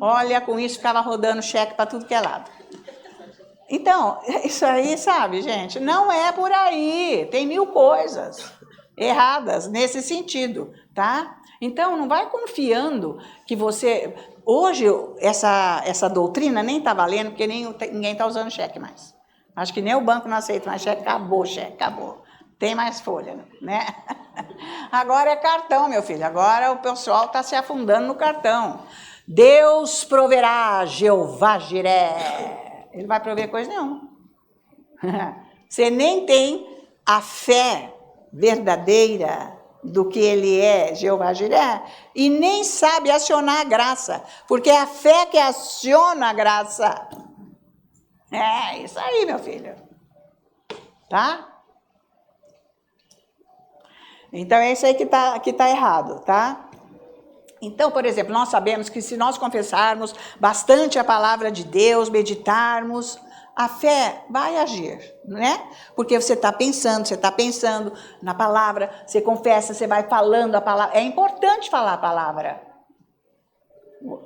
A: Olha, com isso ficava rodando cheque para tudo que é lado. Então, isso aí, sabe, gente, não é por aí, tem 1000 coisas erradas nesse sentido, tá? Então, não vai confiando que você... Hoje, essa doutrina nem está valendo, porque ninguém está usando cheque mais. Acho que nem o banco não aceita mais cheque, acabou. Tem mais folha, né? Agora é cartão, meu filho. Agora o pessoal está se afundando no cartão. Deus proverá, Jeová Jiré. Ele vai prover coisa nenhuma. Você nem tem a fé verdadeira do que ele é, Jeová Jiré, e nem sabe acionar a graça, porque é a fé que aciona a graça. É isso aí, meu filho. Tá? Então é isso aí que tá errado, tá? Então, por exemplo, nós sabemos que se nós confessarmos bastante a palavra de Deus, meditarmos, a fé vai agir, né? Porque você está pensando na palavra, você confessa, você vai falando a palavra. É importante falar a palavra.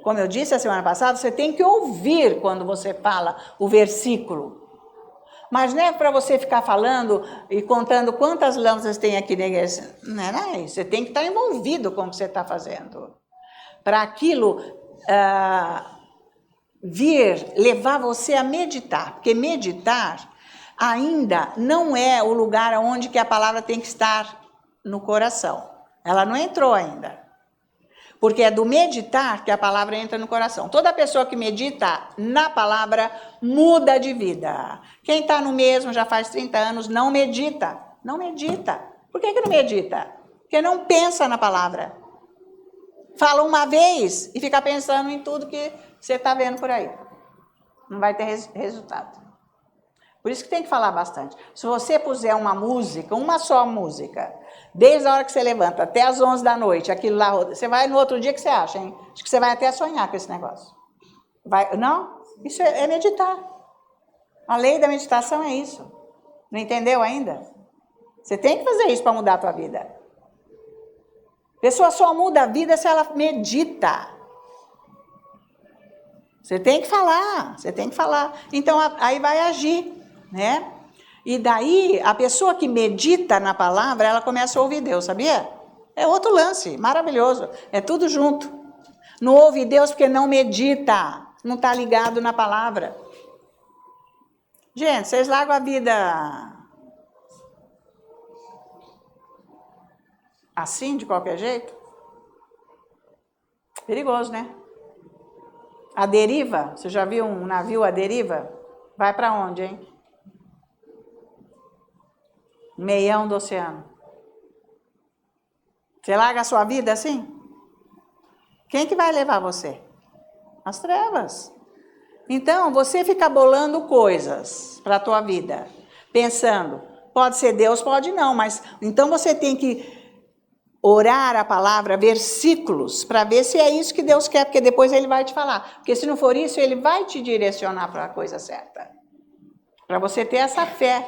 A: Como eu disse a semana passada, você tem que ouvir quando você fala o versículo. Mas não é para você ficar falando e contando quantas lâmpadas tem aqui na igreja. Não é isso. Você tem que estar envolvido com o que você está fazendo. Para aquilo levar você a meditar. Porque meditar ainda não é o lugar onde que a palavra tem que estar no coração. Ela não entrou ainda. Porque é do meditar que a palavra entra no coração. Toda pessoa que medita na palavra muda de vida. Quem está no mesmo já faz 30 anos não medita. Não medita. Por que não medita? Porque não pensa na palavra. Fala uma vez e fica pensando em tudo que você está vendo por aí. Não vai ter resultado. Por isso que tem que falar bastante. Se você puser uma música, uma só música, desde a hora que você levanta até as 11 da noite, aquilo lá, você vai no outro dia, o que você acha, hein? Acho que você vai até sonhar com esse negócio. Não? Isso é meditar. A lei da meditação é isso. Não entendeu ainda? Você tem que fazer isso para mudar a tua vida. A pessoa só muda a vida se ela medita. Você tem que falar. Então, aí vai agir, né? E daí, a pessoa que medita na palavra, ela começa a ouvir Deus, sabia? É outro lance, maravilhoso. É tudo junto. Não ouve Deus porque não medita, não está ligado na palavra. Gente, vocês largam a vida assim, de qualquer jeito? Perigoso, né? A deriva, você já viu um navio à deriva? Vai para onde, hein? Meião do oceano. Você larga a sua vida assim? Quem que vai levar você? As trevas. Então, você fica bolando coisas para a tua vida, pensando, pode ser Deus, pode não, mas então você tem que orar a palavra, versículos, para ver se é isso que Deus quer, porque depois ele vai te falar. Porque se não for isso, ele vai te direcionar para a coisa certa. Para você ter essa fé,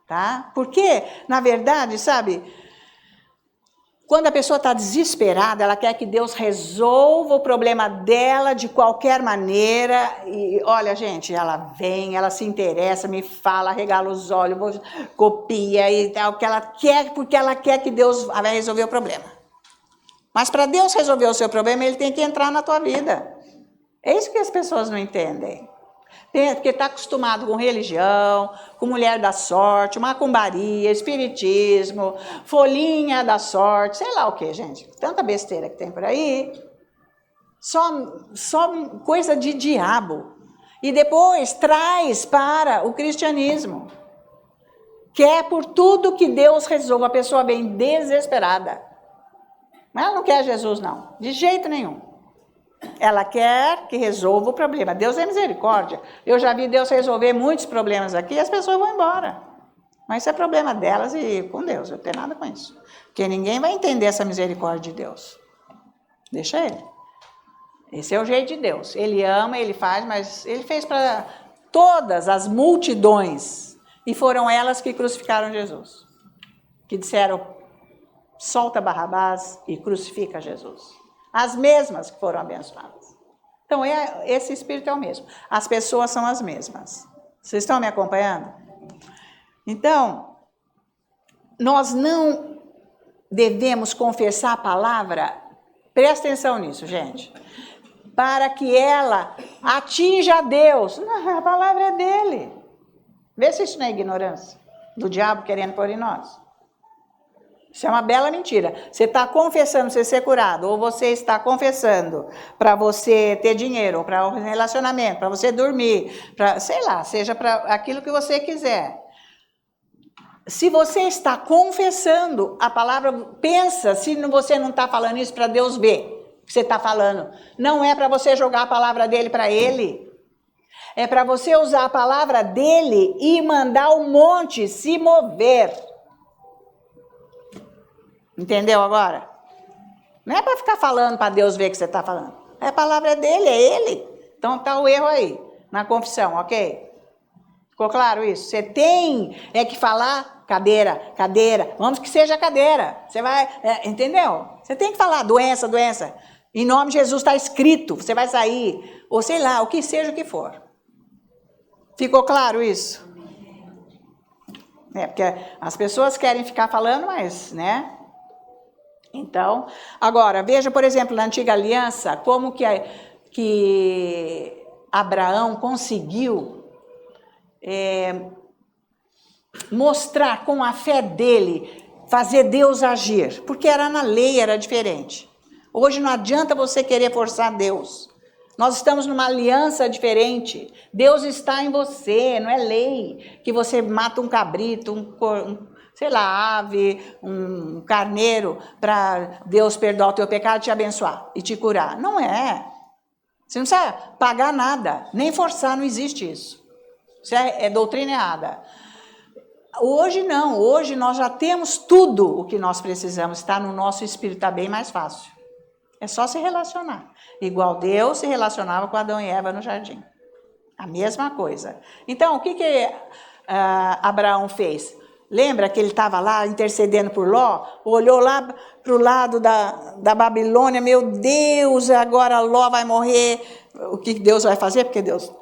A: tá? Porque, na verdade, sabe, quando a pessoa está desesperada, ela quer que Deus resolva o problema dela de qualquer maneira. E olha, gente, ela vem, ela se interessa, me fala, regala os olhos, copia e tal, que ela quer, porque ela quer que Deus vai resolver o problema. Mas para Deus resolver o seu problema, ele tem que entrar na tua vida. É isso que as pessoas não entendem. Porque está acostumado com religião, com mulher da sorte, macumbaria, espiritismo, folhinha da sorte, sei lá o que, gente. Tanta besteira que tem por aí. Só coisa de diabo. E depois traz para o cristianismo. Quer por tudo que Deus resolva. A pessoa vem desesperada. Mas ela não quer Jesus, não. De jeito nenhum. Ela quer que resolva o problema. Deus é misericórdia. Eu já vi Deus resolver muitos problemas aqui e as pessoas vão embora. Mas isso é problema delas e com Deus. Eu não tenho nada com isso. Porque ninguém vai entender essa misericórdia de Deus. Deixa ele. Esse é o jeito de Deus. Ele ama, ele faz, mas ele fez para todas as multidões. E foram elas que crucificaram Jesus. Que disseram, solta Barrabás e crucifica Jesus. As mesmas que foram abençoadas. Então, esse Espírito é o mesmo. As pessoas são as mesmas. Vocês estão me acompanhando? Então, nós não devemos confessar a palavra, presta atenção nisso, gente, para que ela atinja a Deus. Não, a palavra é dele. Vê se isso não é ignorância do diabo querendo pôr em nós. Isso é uma bela mentira. Você está confessando você ser curado, ou você está confessando para você ter dinheiro, ou para um relacionamento, para você dormir, para, sei lá, seja para aquilo que você quiser. Se você está confessando a palavra, pensa se você não está falando isso para Deus ver o que você está falando. Não é para você jogar a palavra dele para ele. É para você usar a palavra dele e mandar o monte se mover. Entendeu agora? Não é para ficar falando para Deus ver o que você está falando. A palavra é dele, é ele. Então está o erro aí, na confissão, ok? Ficou claro isso? Você tem que falar cadeira, vamos que seja cadeira. Você vai, entendeu? Você tem que falar doença. Em nome de Jesus está escrito, você vai sair, ou sei lá, o que seja o que for. Ficou claro isso? Porque as pessoas querem ficar falando, mas, né? Então, agora, veja, por exemplo, na Antiga Aliança, como que Abraão conseguiu mostrar com a fé dele, fazer Deus agir, porque era na lei, era diferente. Hoje não adianta você querer forçar Deus. Nós estamos numa aliança diferente. Deus está em você, não é lei que você mata um cabrito, sei lá, ave, um carneiro, para Deus perdoar o teu pecado, te abençoar e te curar. Não é. Você não precisa pagar nada, nem forçar, não existe isso. Isso é doutrina errada. Hoje não, hoje nós já temos tudo o que nós precisamos, está no nosso espírito, está bem mais fácil. É só se relacionar. Igual Deus se relacionava com Adão e Eva no jardim. A mesma coisa. Então, o que Abraão fez? Lembra que ele estava lá intercedendo por Ló? Olhou lá para o lado da Babilônia. Meu Deus, agora Ló vai morrer. O que Deus vai fazer? Porque Deus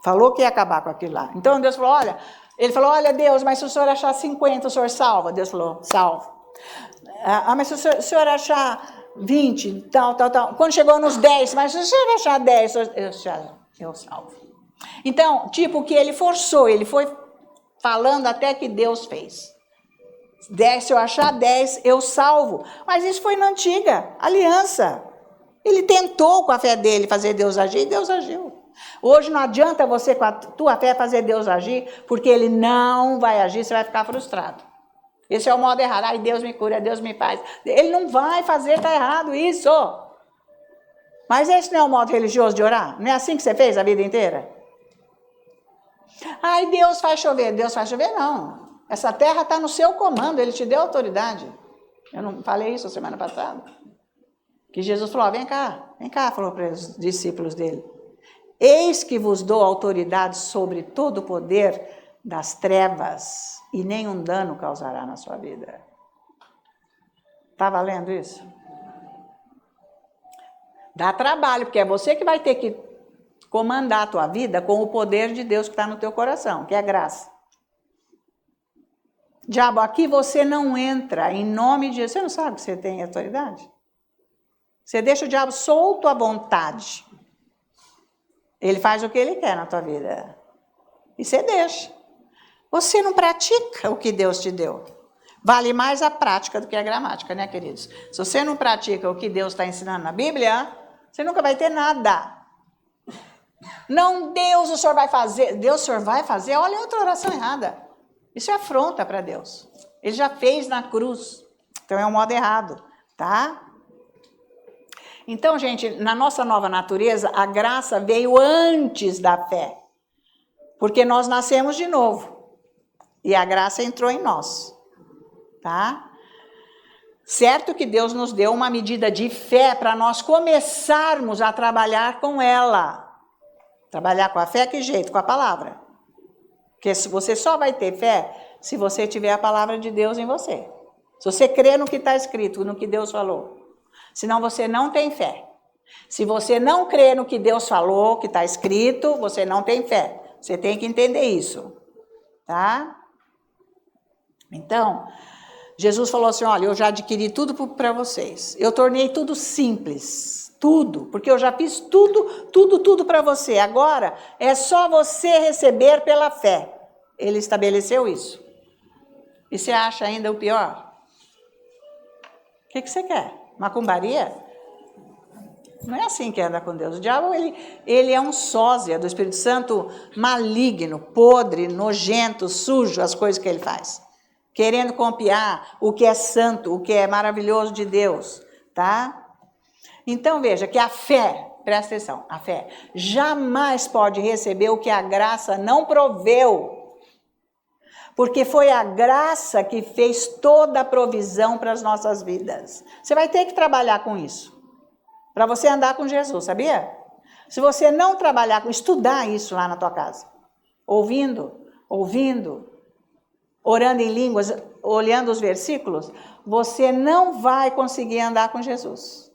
A: falou que ia acabar com aquilo lá. Então Deus falou, olha Deus, mas se o senhor achar 50, o senhor salva? Deus falou, salvo. Mas se o senhor achar 20, tal. Quando chegou nos 10, mas se o senhor achar 10, eu salvo. Então, tipo que ele forçou, ele foi falando até que Deus fez. 10, se eu achar 10, eu salvo. Mas isso foi na antiga aliança. Ele tentou com a fé dele fazer Deus agir e Deus agiu. Hoje não adianta você com a tua fé fazer Deus agir, porque ele não vai agir, você vai ficar frustrado. Esse é o modo errado. Ai, Deus me cura, Deus me faz. Ele não vai fazer, está errado isso. Mas esse não é o modo religioso de orar? Não é assim que você fez a vida inteira? Ai, Deus faz chover. Deus faz chover, não. Essa terra está no seu comando, ele te deu autoridade. Eu não falei isso semana passada? Que Jesus falou, vem cá, falou para os discípulos dele. Eis que vos dou autoridade sobre todo o poder das trevas e nenhum dano causará na sua vida. Está valendo isso? Dá trabalho, porque é você que vai ter que comandar a tua vida com o poder de Deus que está no teu coração, que é graça. Diabo, aqui você não entra em nome de Jesus. Você não sabe que você tem autoridade? Você deixa o diabo solto à vontade. Ele faz o que ele quer na tua vida. E você deixa. Você não pratica o que Deus te deu. Vale mais a prática do que a gramática, né, queridos? Se você não pratica o que Deus está ensinando na Bíblia, você nunca vai ter nada. Não, Deus, o senhor vai fazer. Deus, o senhor vai fazer? Olha, outra oração errada. Isso é afronta para Deus. Ele já fez na cruz. Então é um modo errado, tá? Então, gente, na nossa nova natureza, a graça veio antes da fé. Porque nós nascemos de novo. E a graça entrou em nós. Tá? Certo que Deus nos deu uma medida de fé para nós começarmos a trabalhar com ela. Trabalhar com a fé, que jeito? Com a palavra. Porque você só vai ter fé se você tiver a palavra de Deus em você. Se você crer no que está escrito, no que Deus falou. Senão você não tem fé. Se você não crê no que Deus falou, que está escrito, você não tem fé. Você tem que entender isso. Tá? Então, Jesus falou assim, olha, eu já adquiri tudo para vocês. Eu tornei tudo simples. Tudo. Porque eu já fiz tudo para você. Agora, é só você receber pela fé. ele estabeleceu isso. E você acha ainda o pior? O que você quer? Macumbaria? Não é assim que anda com Deus. O diabo, ele é um sósia do Espírito Santo, maligno, podre, nojento, sujo, as coisas que ele faz. Querendo copiar o que é santo, o que é maravilhoso de Deus, tá? Então veja que a fé, presta atenção, a fé jamais pode receber o que a graça não proveu. Porque foi a graça que fez toda a provisão para as nossas vidas. Você vai ter que trabalhar com isso, para você andar com Jesus, sabia? Se você não trabalhar com, estudar isso lá na tua casa, ouvindo, orando em línguas, olhando os versículos, você não vai conseguir andar com Jesus.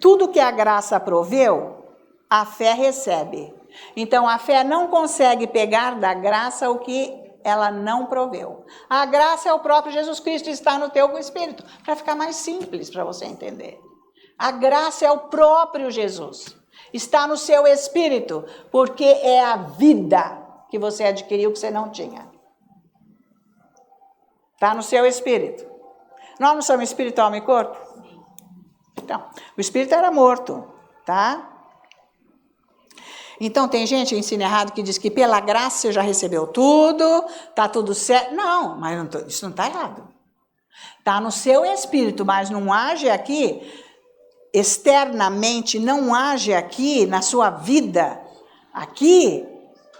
A: Tudo que a graça proveu, a fé recebe. Então, a fé não consegue pegar da graça o que ela não proveu. A graça é o próprio Jesus Cristo, está no teu espírito, para ficar mais simples para você entender. A graça é o próprio Jesus, está no seu espírito, porque é a vida que você adquiriu que você não tinha. Está no seu espírito. Nós não somos espírito, alma e corpo? Então, o espírito era morto, tá? Então, tem gente que ensina errado que diz que pela graça você já recebeu tudo, tá tudo certo. Não, mas isso não está errado. Está no seu espírito, mas não age aqui, externamente, não age aqui na sua vida, aqui,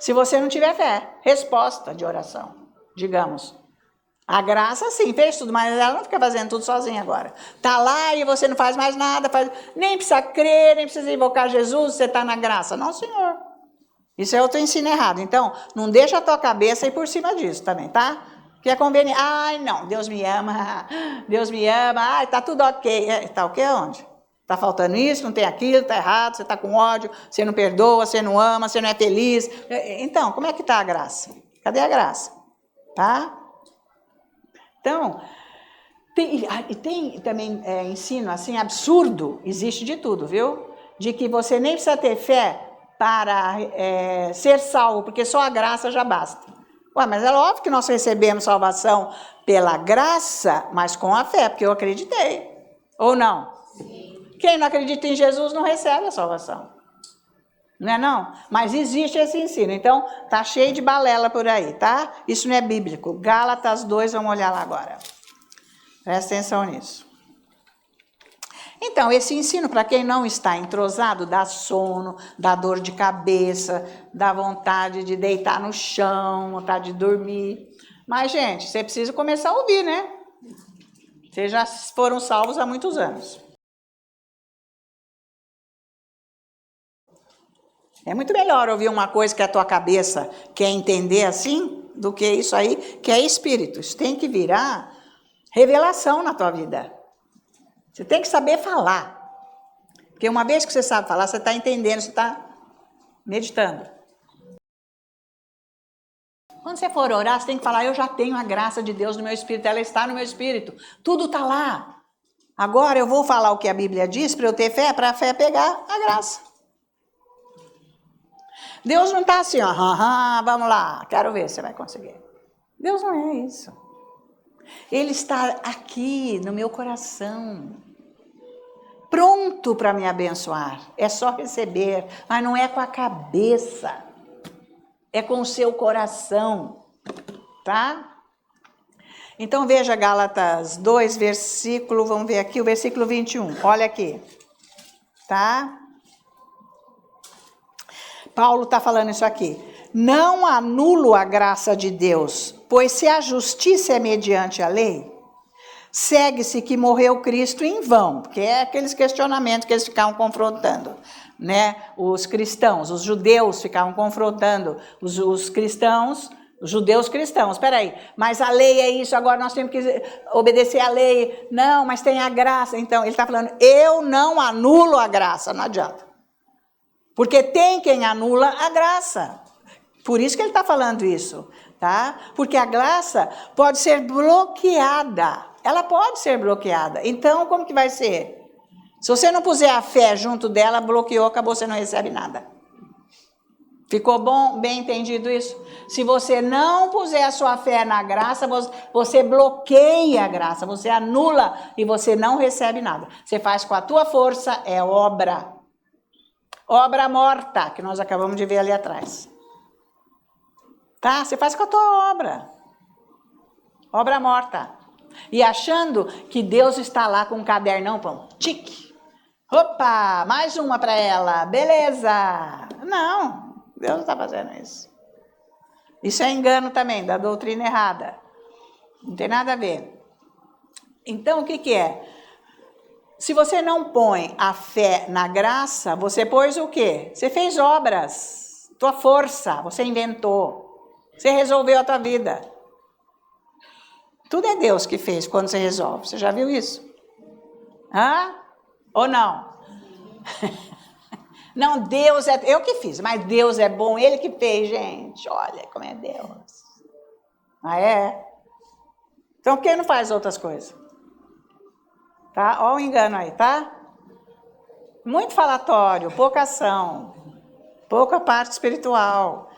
A: se você não tiver fé. Resposta de oração, digamos. A graça, sim, fez tudo, mas ela não fica fazendo tudo sozinha agora. Está lá e você não faz mais nada, nem precisa crer, nem precisa invocar Jesus, você está na graça. Não, senhor. Isso é outro ensino errado. Então, não deixa a tua cabeça ir por cima disso também, tá? Que é conveniente. Ai, não, Deus me ama, ai, tá tudo ok. Tá ok aonde? Tá faltando isso, não tem aquilo, tá errado, você tá com ódio, você não perdoa, você não ama, você não é feliz. Então, como é que tá a graça? Cadê a graça? Tá? Então, tem também ensino assim absurdo, existe de tudo, viu? De que você nem precisa ter fé para ser salvo, porque só a graça já basta. Ué, mas é óbvio que nós recebemos salvação pela graça, mas com a fé, porque eu acreditei. Ou não? Sim. Quem não acredita em Jesus não recebe a salvação. Não é não? Mas existe esse ensino. Então, tá cheio de balela por aí, tá? Isso não é bíblico. Gálatas 2, vamos olhar lá agora. Presta atenção nisso. Então, esse ensino, para quem não está entrosado, dá sono, dá dor de cabeça, dá vontade de deitar no chão, vontade de dormir. Mas, gente, você precisa começar a ouvir, né? Vocês já foram salvos há muitos anos. É muito melhor ouvir uma coisa que a tua cabeça quer entender assim, do que isso aí, que é espírito. Isso tem que virar revelação na tua vida. Você tem que saber falar. Porque uma vez que você sabe falar, você está entendendo, você está meditando. Quando você for orar, você tem que falar, eu já tenho a graça de Deus no meu espírito, ela está no meu espírito. Tudo está lá. Agora eu vou falar o que a Bíblia diz para eu ter fé, para a fé pegar a graça. Deus não está assim, ó, vamos lá, quero ver se você vai conseguir. Deus não é isso. Ele está aqui no meu coração, pronto para me abençoar. É só receber, mas não é com a cabeça, é com o seu coração, tá? Então veja Gálatas 2, versículo, vamos ver aqui o versículo 21, olha aqui, tá? Paulo está falando isso aqui. Não anulo a graça de Deus, pois se a justiça é mediante a lei, segue-se que morreu Cristo em vão, porque é aqueles questionamentos que eles ficavam confrontando, né? Os cristãos, os judeus ficavam confrontando os cristãos, os judeus cristãos. Espera aí, mas a lei é isso, agora nós temos que obedecer à lei. Não, mas tem a graça. Então, ele está falando, eu não anulo a graça, não adianta. Porque tem quem anula a graça. Por isso que ele está falando isso, tá? Porque a graça pode ser bloqueada. Ela pode ser bloqueada. Então, como que vai ser? Se você não puser a fé junto dela, bloqueou, acabou, você não recebe nada. Ficou bom, bem entendido isso? Se você não puser a sua fé na graça, você bloqueia a graça, você anula e você não recebe nada. Você faz com a tua força, é obra. Obra morta, que nós acabamos de ver ali atrás. Tá? Você faz com a tua obra. Obra morta. E achando que Deus está lá com um cadernão, pão, tique. Opa, mais uma para ela, beleza. Não. Deus não está fazendo isso. Isso é engano também, da doutrina errada. Não tem nada a ver. Então, o que é? Se você não põe a fé na graça, você pôs o quê? Você fez obras, tua força, você inventou. Você resolveu a tua vida. Tudo é Deus que fez quando você resolve. Você já viu isso? Hã? Ou não? Não, Deus é... Eu que fiz, mas Deus é bom, Ele que fez, gente. Olha como é Deus. Ah, é? Então, por que não faz outras coisas? Tá? Olha o engano aí, tá? Muito falatório, pouca ação, pouca parte espiritual.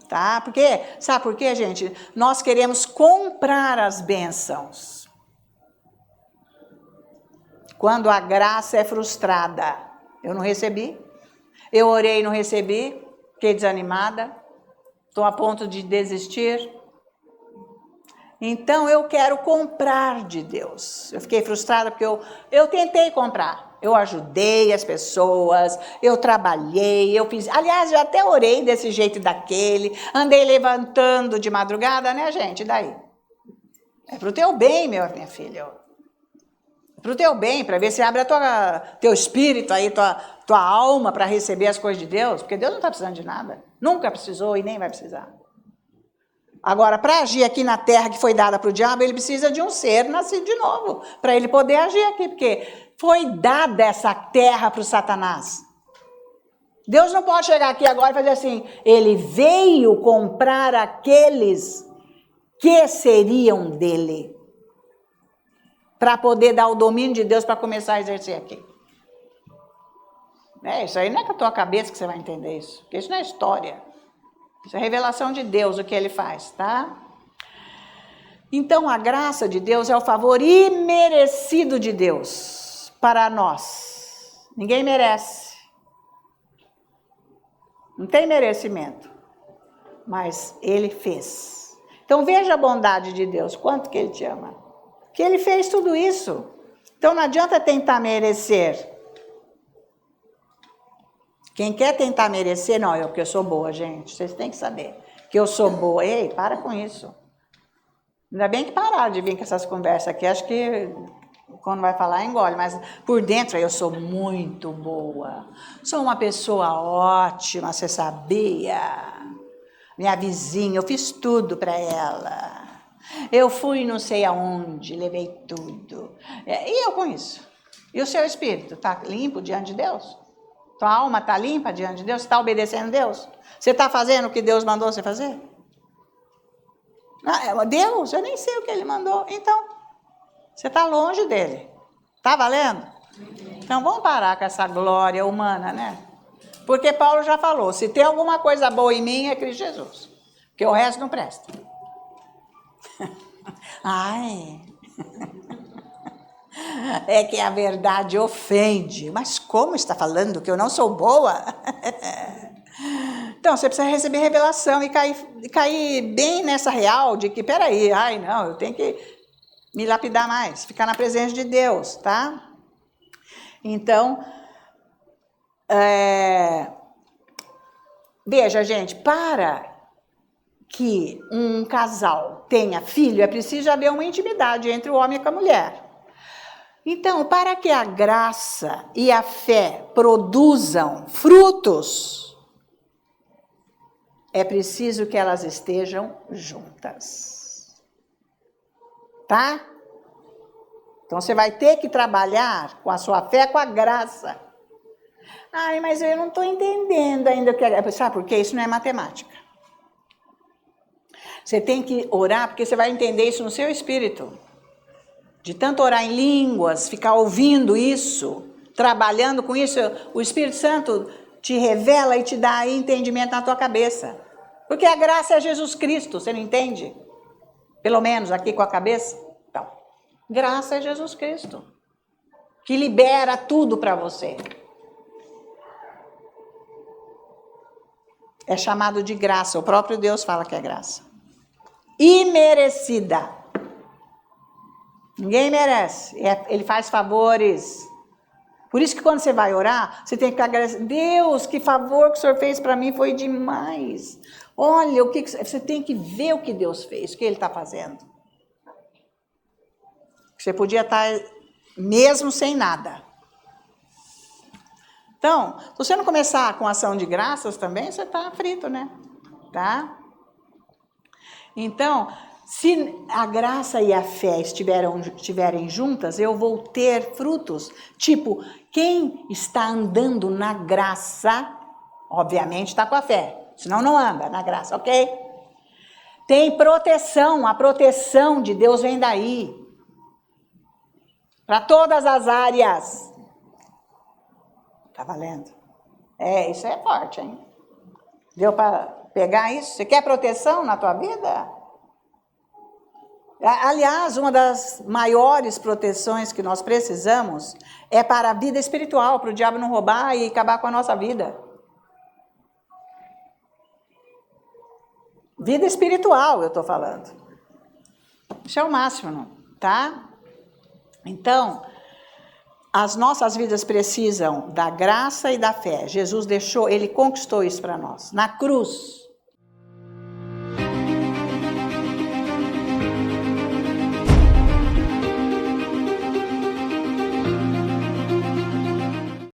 A: Tá? Porque, sabe por quê, gente? Nós queremos comprar as bênçãos. Quando a graça é frustrada. Eu não recebi. Eu orei e não recebi, fiquei desanimada, estou a ponto de desistir. Então eu quero comprar de Deus. Eu fiquei frustrada porque eu tentei comprar. Eu ajudei as pessoas, eu trabalhei, eu fiz... Aliás, eu até orei desse jeito e daquele, andei levantando de madrugada, né, gente? E daí? É pro teu bem, minha filha. Para o teu bem, para ver se abre teu espírito aí, tua alma para receber as coisas de Deus, porque Deus não está precisando de nada, nunca precisou e nem vai precisar. Agora, para agir aqui na terra que foi dada para o diabo, ele precisa de um ser nascido de novo, para ele poder agir aqui, porque foi dada essa terra para o Satanás. Deus não pode chegar aqui agora e fazer assim, ele veio comprar aqueles que seriam dele, para poder dar o domínio de Deus para começar a exercer aqui. Isso aí não é com a tua cabeça que você vai entender isso, porque isso não é história. Isso é revelação de Deus, o que Ele faz, tá? Então, a graça de Deus é o favor imerecido de Deus para nós. Ninguém merece. Não tem merecimento, mas Ele fez. Então, veja a bondade de Deus, quanto que Ele te ama. Que Ele fez tudo isso. Então não adianta tentar merecer. Quem quer tentar merecer, não, porque eu sou boa, gente. Vocês têm que saber que eu sou boa. Ei, para com isso. Ainda bem que pararam de vir com essas conversas aqui. Acho que quando vai falar, engole. Mas por dentro eu sou muito boa. Sou uma pessoa ótima, você sabia? Minha vizinha, eu fiz tudo para ela. Eu fui não sei aonde, levei tudo. E eu com isso? E o seu espírito está limpo diante de Deus? Tua alma está limpa diante de Deus? Você está obedecendo a Deus? Você está fazendo o que Deus mandou você fazer? Deus, eu nem sei o que Ele mandou. Então, você está longe dele. Está valendo? Então, vamos parar com essa glória humana, né? Porque Paulo já falou, se tem alguma coisa boa em mim é Cristo Jesus. Porque o resto não presta. Ai, é que a verdade ofende. Mas como está falando que eu não sou boa? Então, você precisa receber revelação e cair bem nessa real de que, peraí, não, eu tenho que me lapidar mais, ficar na presença de Deus, tá? Então, veja, gente, para que um casal tenha filho, é preciso haver uma intimidade entre o homem e a mulher. Então, para que a graça e a fé produzam frutos, é preciso que elas estejam juntas. Tá? Então, você vai ter que trabalhar com a sua fé, com a graça. Mas eu não estou entendendo ainda o que é. Sabe por quê? Isso não é matemática. Você tem que orar, porque você vai entender isso no seu espírito. De tanto orar em línguas, ficar ouvindo isso, trabalhando com isso, o Espírito Santo te revela e te dá entendimento na tua cabeça. Porque a graça é Jesus Cristo, você não entende? Pelo menos aqui com a cabeça. Então, graça é Jesus Cristo, que libera tudo para você. É chamado de graça, o próprio Deus fala que é graça. Imerecida. Ninguém merece, ele faz favores. Por isso que quando você vai orar, você tem que agradecer. Deus, que favor que o Senhor fez para mim, foi demais. Olha, você tem que ver o que Deus fez, o que Ele está fazendo. Você podia estar mesmo sem nada. Então, se você não começar com ação de graças também, você está frito, né? Tá? Então, se a graça e a fé estiverem juntas, eu vou ter frutos. Tipo, quem está andando na graça, obviamente está com a fé. Senão não anda na graça, ok? Tem proteção, a proteção de Deus vem daí. Para todas as áreas. Tá valendo? Isso é forte, hein? Deu para pegar isso? Você quer proteção na tua vida? Aliás, uma das maiores proteções que nós precisamos é para a vida espiritual, para o diabo não roubar e acabar com a nossa vida. Vida espiritual, eu estou falando. Isso é o máximo, não? Tá? Então, as nossas vidas precisam da graça e da fé. Jesus deixou, Ele conquistou isso para nós. Na cruz,